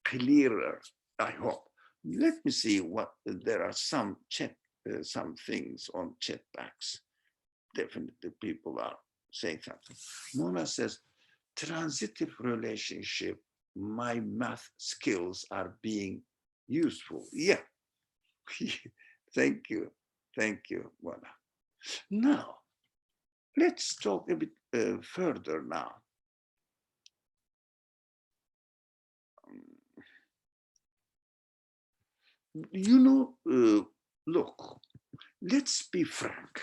clearer, I hope. Let me see what, there are some things on chat box. Definitely people are saying something. Mona says, transitive relationship, my math skills are being useful. Yeah, thank you, Mona. Now, let's talk a bit further now. You know, look, let's be frank.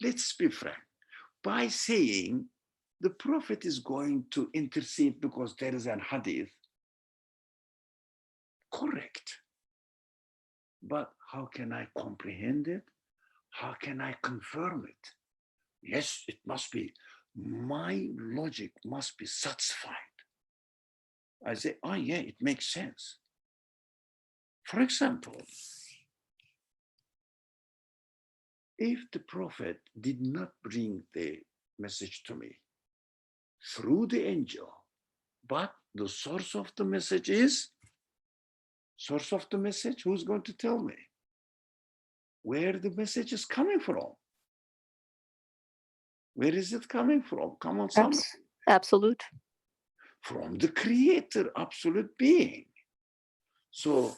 Let's be frank. By saying the prophet is going to intercede because there is an hadith, correct. But how can I comprehend it? How can I confirm it? Yes, it must be, my logic must be satisfied. I say, oh yeah, it makes sense. For example, if the prophet did not bring the message to me through the angel, but the source of the message is, who's going to tell me where the message is coming from? Where is it coming from? Come on, somebody. Absolute. From the Creator, absolute being. So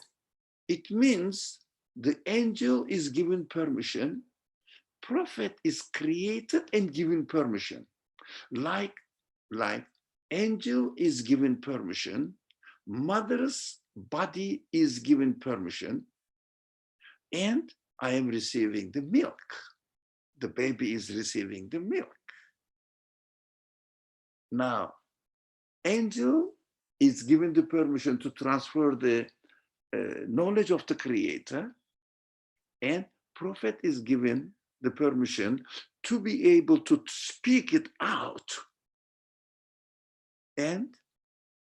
it means the angel is given permission, prophet is created and given permission. Like angel is given permission, mother's body is given permission, and I am receiving the milk. The baby is receiving the milk. Now, angel is given the permission to transfer the knowledge of the Creator, and prophet is given the permission to be able to speak it out. And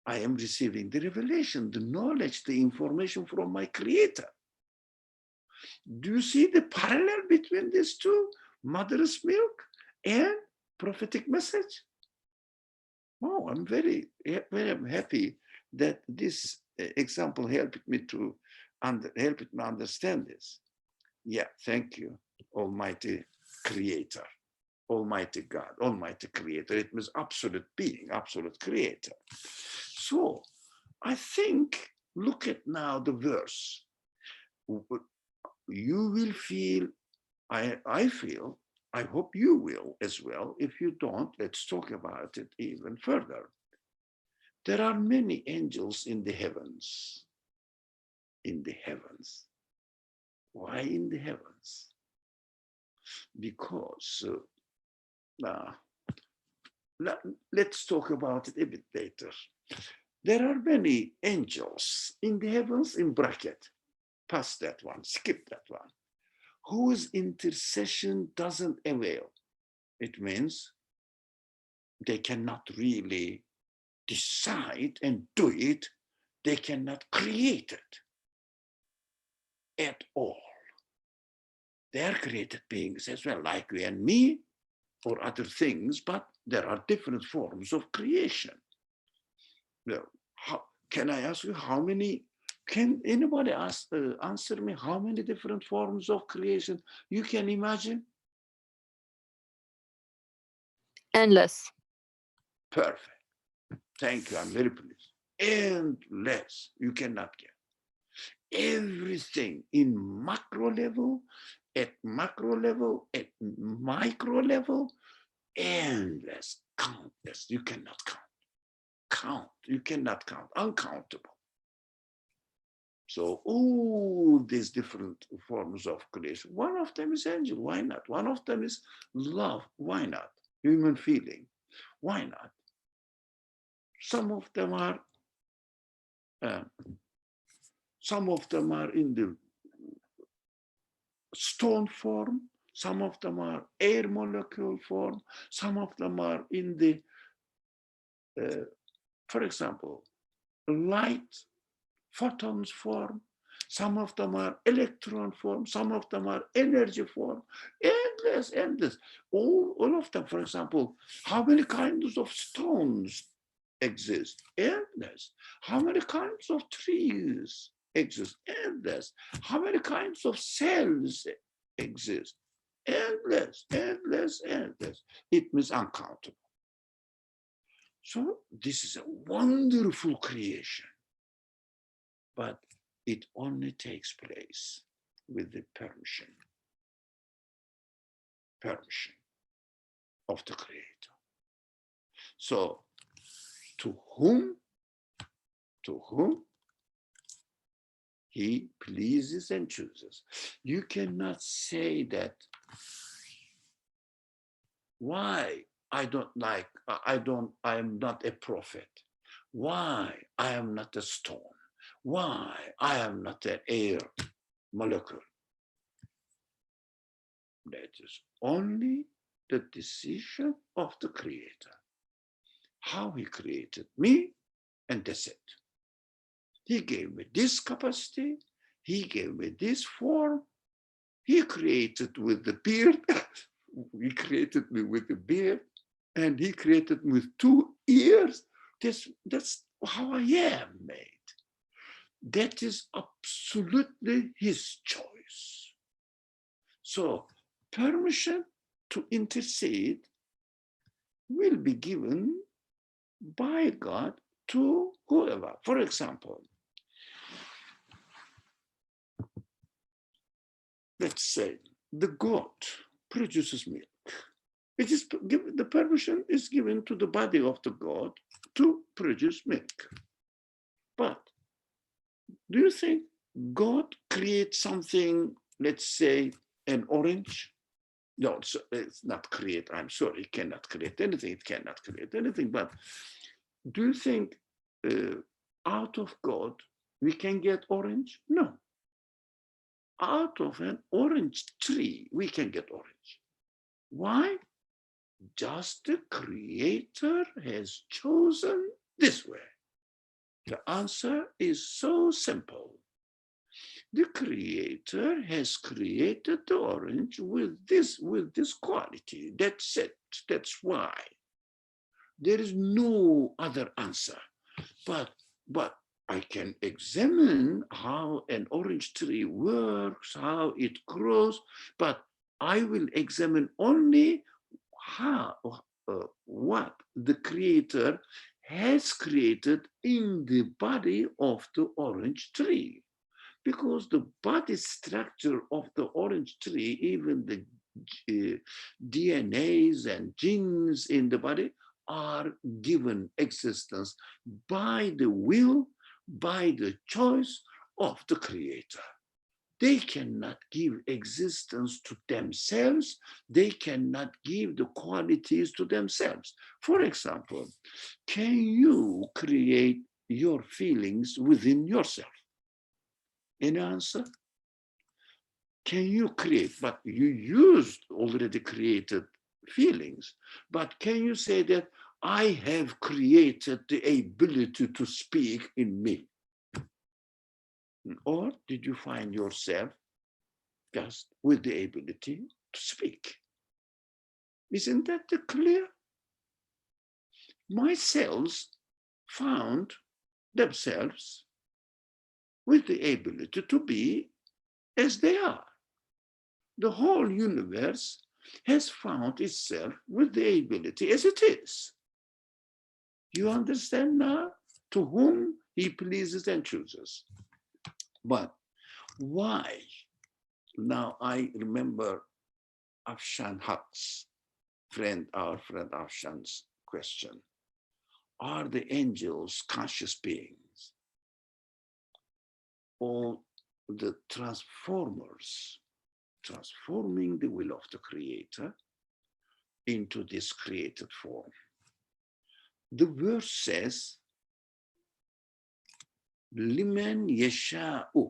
I am receiving the revelation, the knowledge, the information from my Creator. Do you see the parallel between these two? Mother's milk and prophetic message? Oh, I'm very, very happy that this example helped me to understand this. Yeah, thank you, Almighty Creator, Almighty God, Almighty Creator. It means absolute being, absolute Creator. So I think, look at now the verse. You will feel, I feel, I hope you will as well. If you don't, let's talk about it even further. There are many angels in the heavens. In the heavens. Why in the heavens? Because let's talk about it a bit later. There are many angels in the heavens in bracket. Pass that one, skip that one. Whose intercession doesn't avail. It means they cannot really decide and do it. They cannot create it at all. They are created beings as well, like you and me, or other things, but there are different forms of creation. Well, can I ask you how many? Can anybody answer me how many different forms of creation you can imagine? Endless. Perfect. Thank you. I'm very pleased. Endless. You cannot get everything in macro level, at macro level, at micro level, endless, countless. You cannot count. You cannot count. Uncountable. So all these different forms of creation. One of them is angel. Why not? One of them is love. Why not? Human feeling. Why not? Some of them are in the stone form. Some of them are air molecule form. Some of them are in the, for example, light photons form. Some of them are electron form. Some of them are energy form. Endless. All of them, for example, how many kinds of stones exist? Endless. How many kinds of trees exist? Endless. How many kinds of cells exist? Endless. It means uncountable. So this is a wonderful creation, but it only takes place with the permission of the Creator. So to whom he pleases and chooses. You cannot say that why I am not a prophet. Why I am not a stone. Why I am not an air molecule. That is only the decision of the Creator. How he created me, and that's it. He gave me this capacity. He gave me this form. He created with the beard. He created me with the beard, and he created me with 2 ears. That's how I am made. That is absolutely his choice. So permission to intercede will be given by God to whoever. For example, let's say the goat produces milk. It is given, the permission is given to the body of the goat to produce milk. But do you think God creates something, let's say an orange? No, it's not create. I'm sorry, it cannot create anything. It cannot create anything. But do you think out of God we can get orange? No. Out of an orange tree we can get orange. Why? Just the Creator has chosen this way. The answer is so simple. The Creator has created the orange with this quality. That's it. That's why. There is no other answer. But I can examine how an orange tree works, how it grows, but I will examine only what the Creator has created in the body of the orange tree. Because the body structure of the orange tree, even the DNAs and genes in the body are given existence by the will, by the choice of the Creator. They cannot give existence to themselves. They cannot give the qualities to themselves. For example, can you create your feelings within yourself? Any answer? Can you create? But you used already created feelings. But can you say that I have created the ability to speak in me? Or did you find yourself just with the ability to speak? Isn't that clear? My cells found themselves with the ability to be as they are. The whole universe has found itself with the ability as it is. You understand now? To whom he pleases and chooses. But why? Now I remember Afshan Haq's our friend Afshan's question. Are the angels conscious beings? Or the transformers, transforming the will of the creator into this created form? The verse says, Liman yasha'u.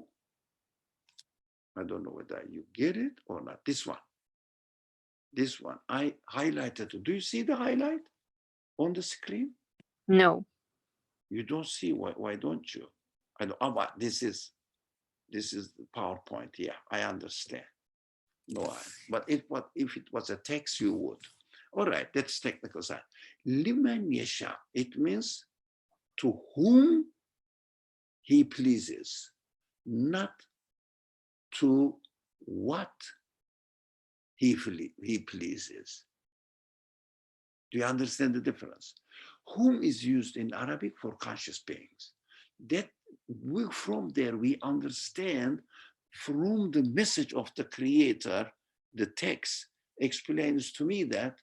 I don't know whether you get it or not. This one. This one. I highlighted it. Do you see the highlight on the screen? No. You don't see. Why don't you? I know. Oh, but this is the PowerPoint. Yeah, I understand. No, but if it was a text, you would. All right, that's technical side. Liman yasha. It means to whom he pleases, not to what he pleases. Do you understand the difference? Whom is used in Arabic for conscious beings. That from there we understand from the message of the creator, the text explains to me that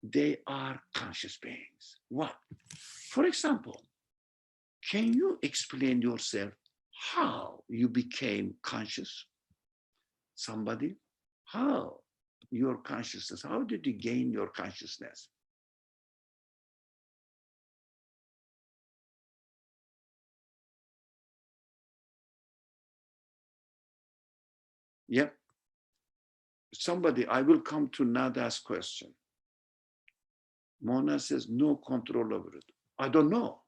they are conscious beings. What? For example, can you explain yourself how you became conscious? Somebody? How? Your consciousness, how did you gain your consciousness? Yep. Somebody, I will come to Nada's question. Mona says, no control over it. I don't know.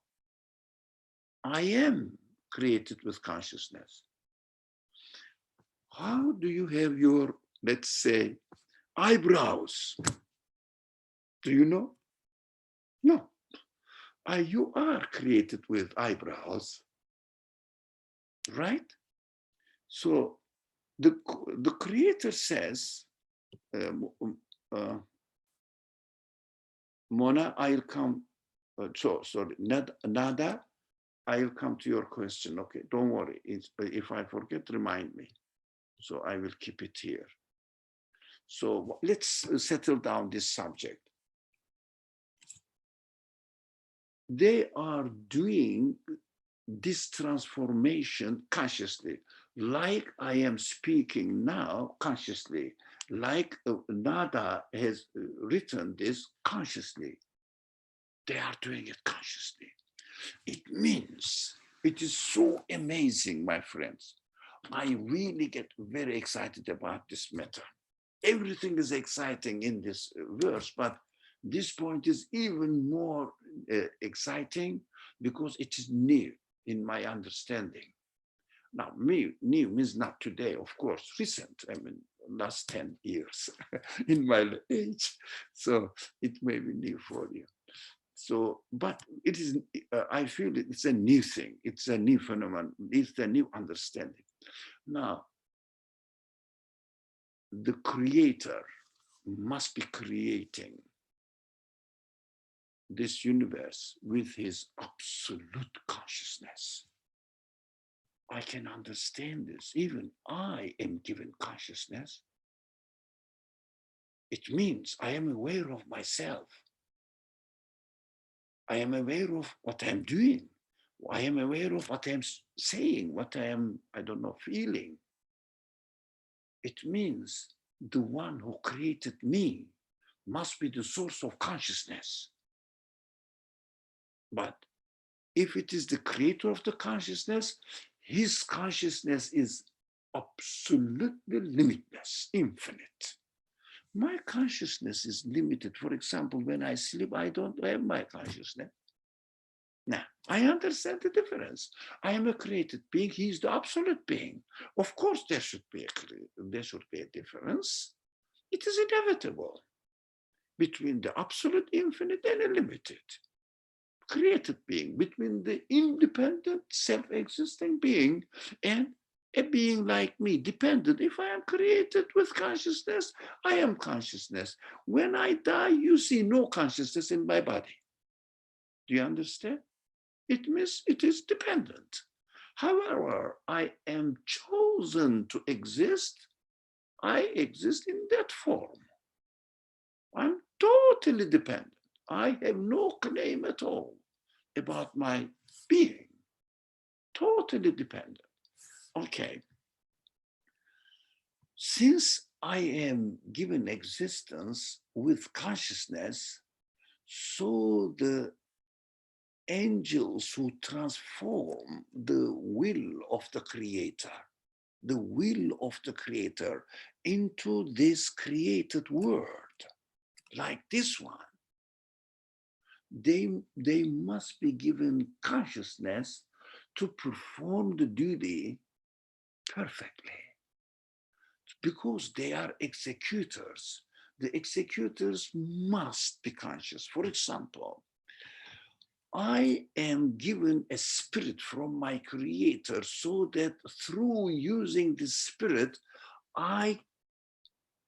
I am created with consciousness. How do you have your, let's say, eyebrows? Do you know? No. You are created with eyebrows, right? So the creator says, Mona, I'll come, sorry, Nada, I'll come to your question. Okay, don't worry. If I forget, remind me. So I will keep it here. So let's settle down this subject. They are doing this transformation consciously, like I am speaking now consciously, like Nada has written this consciously. They are doing it consciously. It means, it is so amazing, my friends. I really get very excited about this matter. Everything is exciting in this verse, but this point is even more exciting because it is new in my understanding. Now, new means not today, of course, recent, I mean, last 10 years in my age. So it may be new for you. So, but it is, I feel it's a new thing. It's a new phenomenon. It's a new understanding. Now, the creator must be creating this universe with his absolute consciousness. I can understand this. Even I am given consciousness. It means I am aware of myself. I am aware of what I'm doing. I am aware of what I am saying, what I am, I don't know, feeling. It means the one who created me must be the source of consciousness. But if it is the creator of the consciousness, his consciousness is absolutely limitless, infinite. My consciousness is limited. For example, when I sleep, I don't have my consciousness. Now, I understand the difference. I am a created being. He is the absolute being. Of course, there should be a difference. It is inevitable between the absolute infinite and a limited created being, between the independent, self-existing being and a being like me, dependent. If I am created with consciousness, I am consciousness. When I die, you see no consciousness in my body. Do you understand? It means it is dependent. However, I am chosen to exist. I exist in that form. I'm totally dependent. I have no claim at all about my being. Totally dependent. Okay. Since I am given existence with consciousness, so the angels who transform the will of the creator into this created world, like this one, they must be given consciousness to perform the duty perfectly, because they are executors. The executors must be conscious. For example, I am given a spirit from my creator so that through using this spirit, I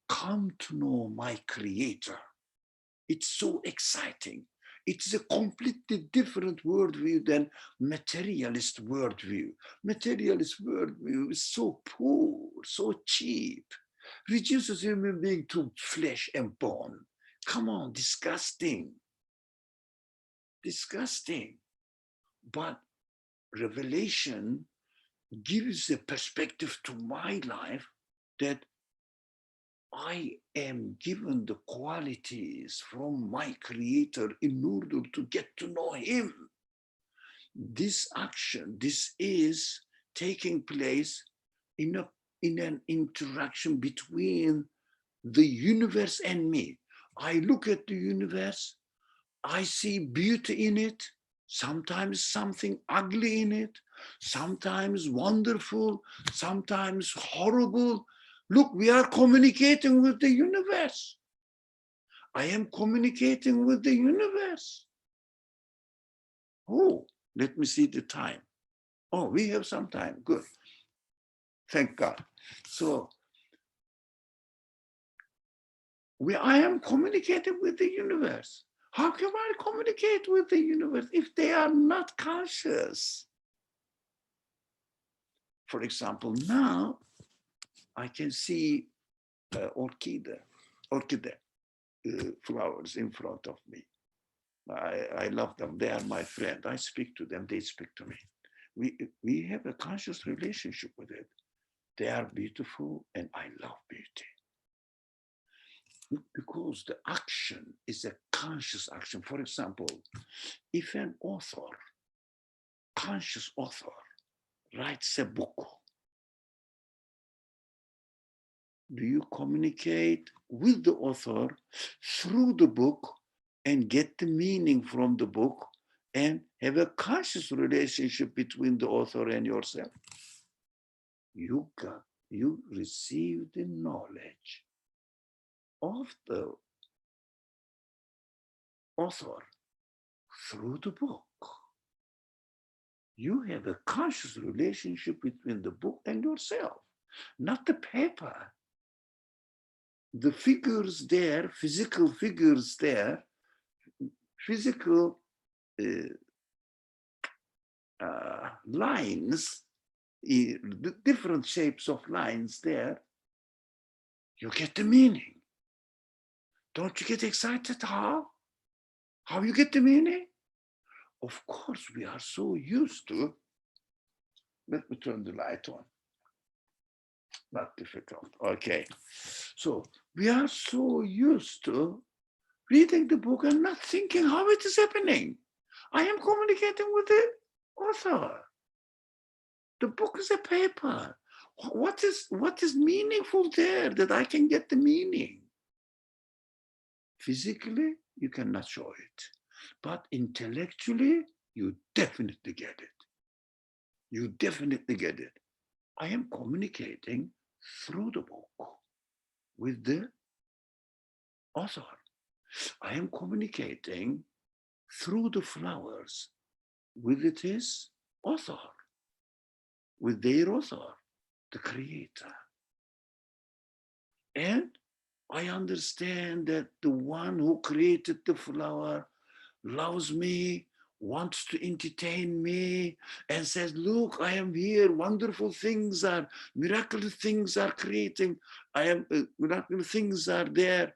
come to know my creator. It's so exciting. It's a completely different worldview than materialist worldview. Materialist worldview is so poor, so cheap, reduces human being to flesh and bone. Come on, disgusting. Disgusting. But revelation gives a perspective to my life that I am given the qualities from my creator in order to get to know him. This action, this is taking place in an interaction between the universe and me. I look at the universe, I see beauty in it, sometimes something ugly in it, sometimes wonderful, sometimes horrible. Look, we are communicating with the universe. I am communicating with the universe. Oh, let me see the time. Oh, we have some time. Good. Thank God. So I am communicating with the universe. How can I communicate with the universe if they are not conscious? For example, now I can see orchid flowers in front of me. I love them. They are my friend. I speak to them. They speak to me. We have a conscious relationship with it. They are beautiful and I love beauty. Because the action is a conscious action. For example, if an author, conscious author, writes a book, do you communicate with the author through the book and get the meaning from the book and have a conscious relationship between the author and yourself? You receive the knowledge of the author through the book. You have a conscious relationship between the book and yourself, not the paper. The figures there, physical figures there, physical lines, the different shapes of lines there, you get the meaning. Don't you get excited? How you get the meaning? Of course, we are so used to, let me turn the light on. Not difficult. Okay. So we are so used to reading the book and not thinking how it is happening. I am communicating with the author. The book is a paper. What is meaningful there that I can get the meaning? Physically, you cannot show it. But intellectually, you definitely get it. You definitely get it. I am communicating through the book with the author. I am communicating through the flowers with its author, with their author, the creator. And I understand that the one who created the flower loves me, wants to entertain me, and says, look, I am here, wonderful things are, miraculous things are creating, miraculous things are there,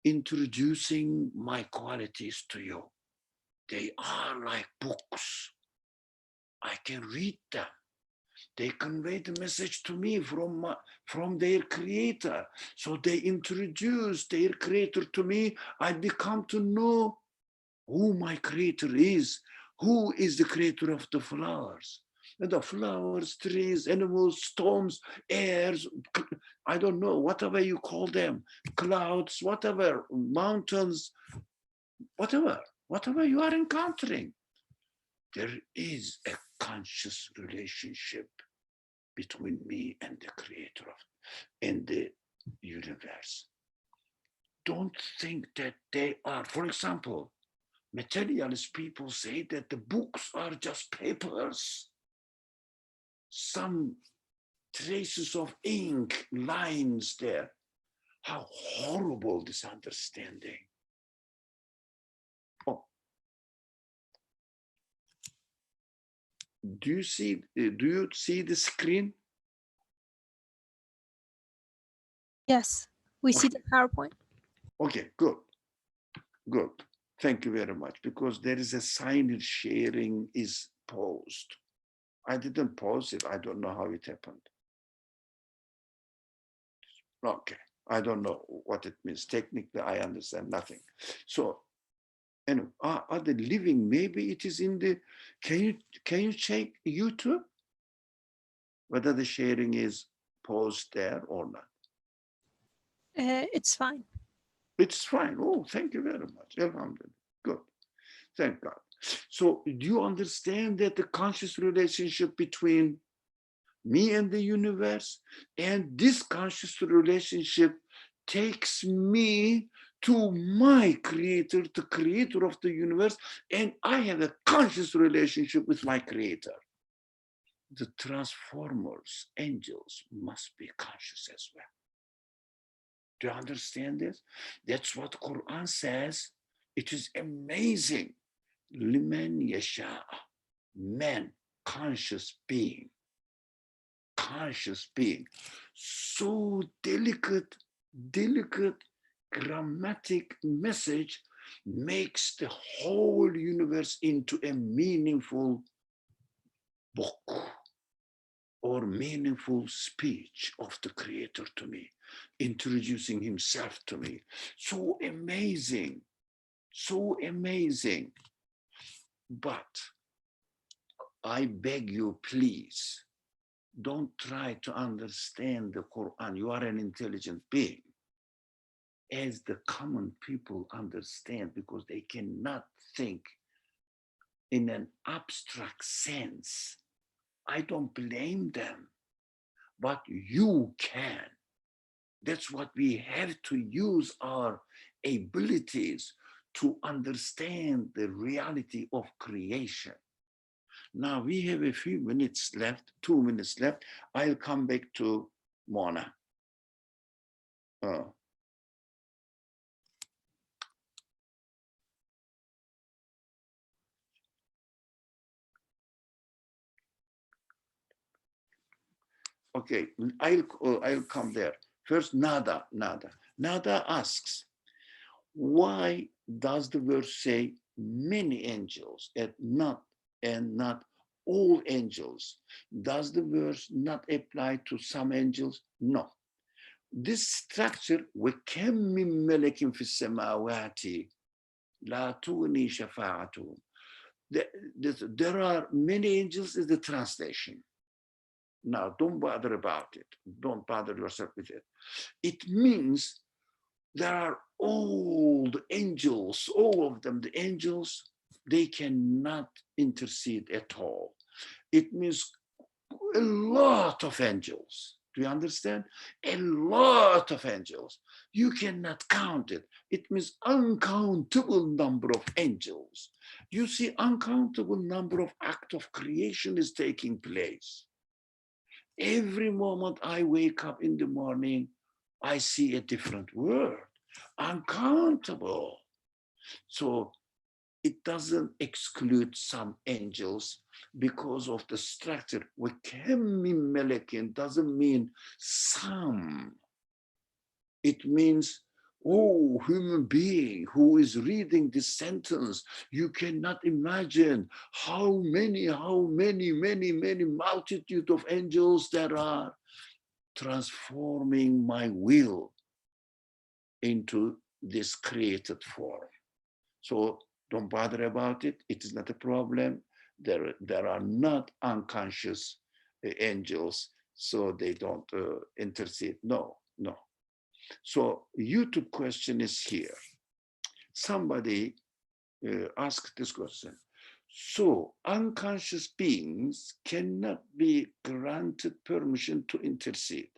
introducing my qualities to you. They are like books. I can read them. They convey the message to me from their creator. So they introduce their creator to me. I become to know who my creator is, who is the creator of the flowers. And the flowers, trees, animals, storms, airs, I don't know, whatever you call them, clouds, whatever, mountains, whatever you are encountering. There is a conscious relationship between me and the creator in the universe. Don't think that they are, for example, materialist people say that the books are just papers, some traces of ink, lines there. How horrible this understanding. Oh. Do you see the screen? Yes, we see the PowerPoint. Okay, good. Thank you very much, because there is a sign sharing is paused. I didn't pause it. I don't know how it happened. Okay, I don't know what it means. Technically, I understand nothing. So, anyway, are they living? Maybe it is in the, can you check YouTube? Whether the sharing is paused there or not. It's fine. It's fine. Oh, thank you very much. Alhamdulillah. Good. Thank God. So do you understand that the conscious relationship between me and the universe, and this conscious relationship takes me to my creator, the creator of the universe, and I have a conscious relationship with my creator. The transformers, angels, must be conscious as well. Do you understand this? That's what Quran says. It is amazing. Liman yasha, man, conscious being. So delicate grammatic message makes the whole universe into a meaningful book or meaningful speech of the creator to me, introducing himself to me. So amazing. But I beg you, please, don't try to understand the Quran. You are an intelligent being, as the common people understand, because they cannot think in an abstract sense. I don't blame them, but you can. That's what we have to use our abilities to understand the reality of creation. Now we have a few minutes left, 2 minutes left. I'll come back to Mona. Okay, I'll come there. First, Nada asks, why does the verse say many angels and not all angels. Does the verse not apply to some angels? No. This structure, وَكَمْ مِنْ مَلَكٍ فِي السَّمَاوَاتِ لَا تُغْنِي شَفَاعَتُهُمْ. There are many angels is the translation. Now, don't bother about it. Don't bother yourself with it. It means there are all the angels, all of them, the angels, they cannot intercede at all. It means a lot of angels. Do you understand? A lot of angels. You cannot count it. It means uncountable number of angels. You see, uncountable number of acts of creation is taking place. Every moment I wake up in the morning, I see a different world, uncountable. So it doesn't exclude some angels because of the structure. وَكَمْ مِنْ مَلَكٍ doesn't mean some. It means, oh, human being who is reading this sentence, you cannot imagine how many multitude of angels there are transforming my will into this created form. So don't bother about it. It is not a problem. There are not unconscious angels, so they don't intercede. No. So YouTube question is here. Somebody asked this question. So unconscious beings cannot be granted permission to intercede.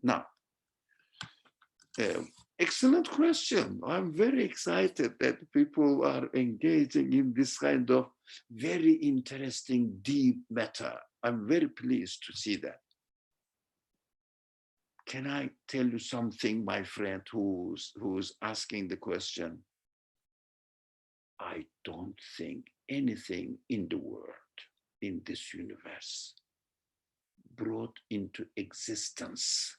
Now, excellent question. I'm very excited that people are engaging in this kind of very interesting, deep matter. I'm very pleased to see that. Can I tell you something, my friend, who's asking the question? I don't think anything in the world, in this universe, brought into existence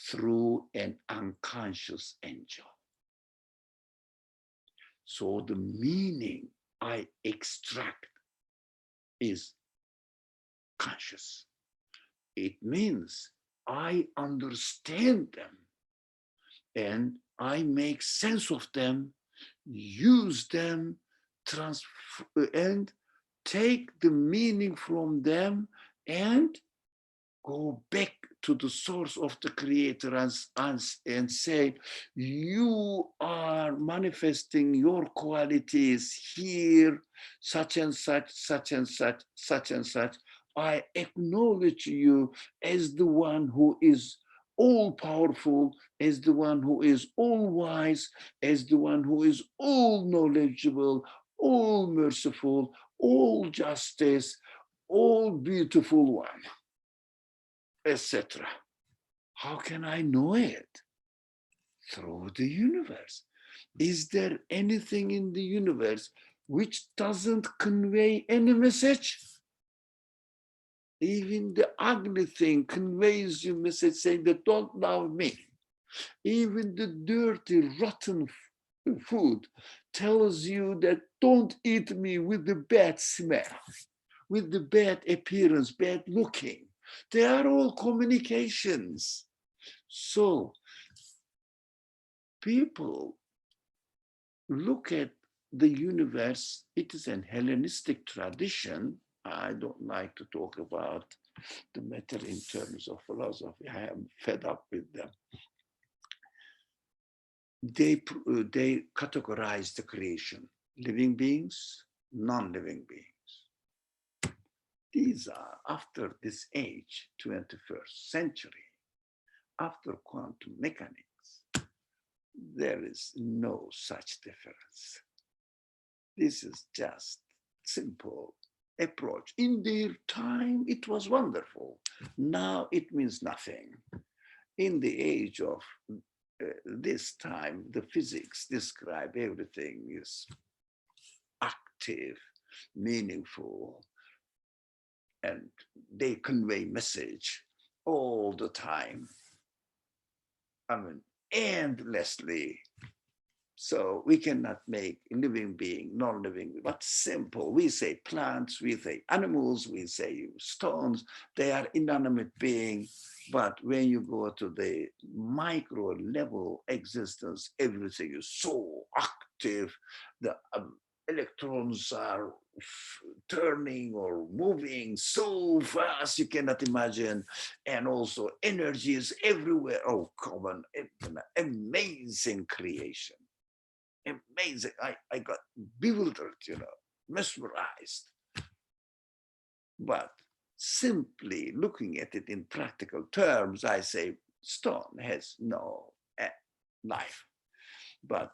through an unconscious angel. So the meaning I extract is conscious. It means I understand them and I make sense of them, use them, and take the meaning from them and go back to the source of the creator and say, you are manifesting your qualities here, such and such, such and such, such and such. I acknowledge you as the one who is all powerful, as the one who is all wise, as the one who is all knowledgeable, all merciful, all justice, all beautiful one, etc. How can I know it? Through the universe. Is there anything in the universe which doesn't convey any message? Even the ugly thing conveys you message saying that don't love me. Even the dirty, rotten food tells you that don't eat me with the bad smell, with the bad appearance, bad looking. They are all communications. So people look at the universe. It is an Hellenistic tradition. I don't like to talk about the matter in terms of philosophy. I am fed up with them. They categorize the creation, living beings, non-living beings. These are, after this age, 21st century, after quantum mechanics, there is no such difference. This is just simple approach. In their time, it was wonderful. Now it means nothing. In the age of this time, the physics describe everything is active, meaningful, and they convey message all the time. I mean, endlessly. So we cannot make a living being, non-living, but simple. We say plants, we say animals, we say stones, they are inanimate beings. But when you go to the micro level existence, everything is so active. The electrons are turning or moving so fast you cannot imagine, and also energy is everywhere. Oh, come on, amazing creation, amazing. I got bewildered, mesmerized. But simply looking at it in practical terms, I say stone has no life. But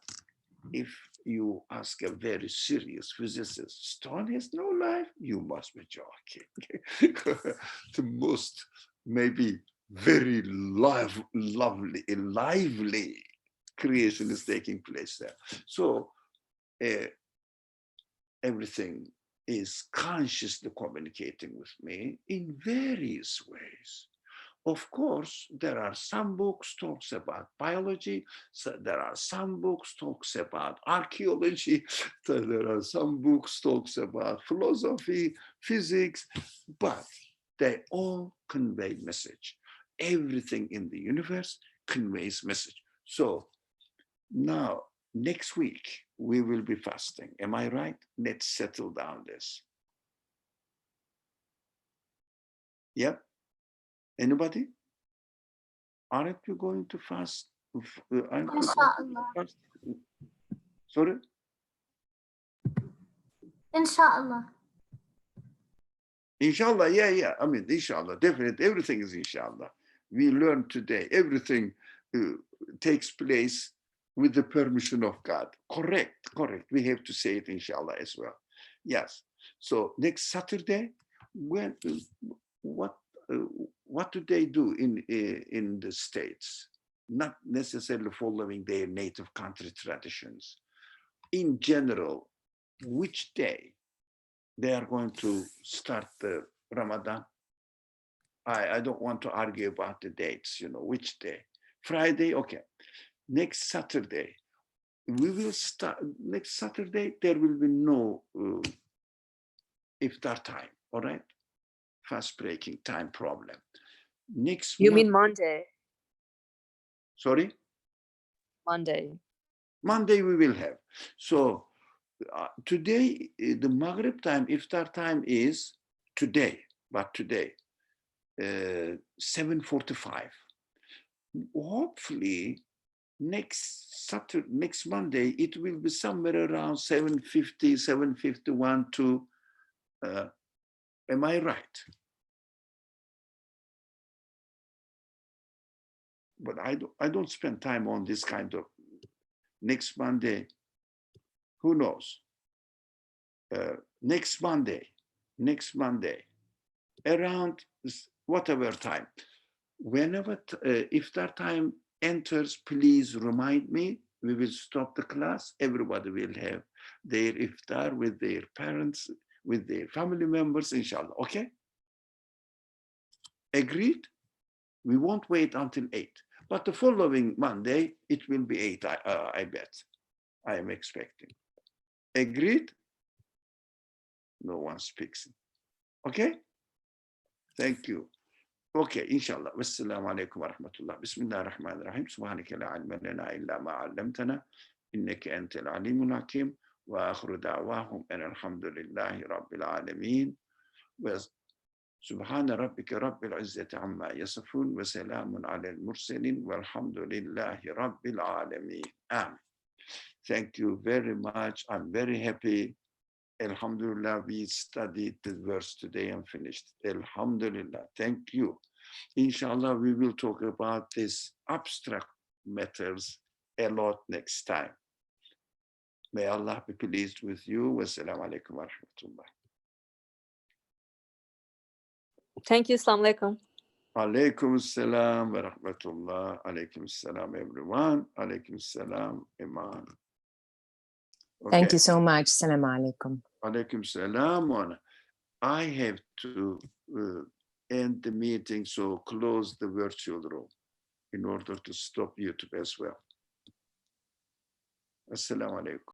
if you ask a very serious physicist, stone has no life, you must be joking. The most maybe very lively creation is taking place there. So everything is consciously communicating with me in various ways. Of course, there are some books talks about biology, so there are some books talks about archaeology, so there are some books talks about philosophy, physics, but they all convey message. Everything in the universe conveys message. So now, next week, we will be fasting. Am I right? Let's settle down this. Yep. Anybody? Aren't you going to fast? Aren't you going to fast? Sorry? Inshallah. Inshallah, yeah. I mean, inshallah, definitely, everything is inshallah. We learned today, everything takes place with the permission of God. Correct. We have to say it inshallah as well. Yes. So next Saturday, what do they do in the States? Not necessarily following their native country traditions. In general, which day they are going to start the Ramadan? I don't want to argue about the dates, which day. Friday, okay. Next Saturday, we will start. Next Saturday, there will be no iftar time, all right? Fast breaking time problem. Next You month, mean Monday? sorry? Monday we will have. So today, the Maghrib time, iftar time is today, but today, 7:45. Hopefully, next Monday, it will be somewhere around 7:50, 7:51 to, am I right? But I don't spend time on this kind of, next Monday, who knows? Next Monday, around whatever time. Whenever iftar time enters, please remind me. We will stop the class. Everybody will have their iftar with their parents, with their family members, inshallah. Okay? Agreed? We won't wait until 8. But the following Monday, it will be 8, I bet. I am expecting. Agreed? No one speaks. Okay? Thank you. اوكي ان شاء الله. والسلام عليكم ورحمه الله. بسم الله الرحمن الرحيم. سبحانك لا علم لنا الا ما علمتنا انك انت العليم الحكيم. واخر دعواهم ان الحمد لله رب العالمين. سبحان ربك رب العزه عما يصفون وسلام على المرسلين والحمد لله رب العالمين. Amen. Thank you very much. I'm very happy. Alhamdulillah, we studied the verse today and finished. Alhamdulillah, thank you. Inshallah, we will talk about these abstract matters a lot next time. May Allah be pleased with you. Wassalamu alaikum wa rahmatullah. Thank you. Assalamu alaikum. Alaikum assalam wa rahmatullah. Alaikum assalam, everyone. Alaikum assalam, Iman. Thank you so much. Salam alaikum. Alaikum salam. I have to end the meeting, so close the virtual room in order to stop YouTube as well. Assalamu alaikum.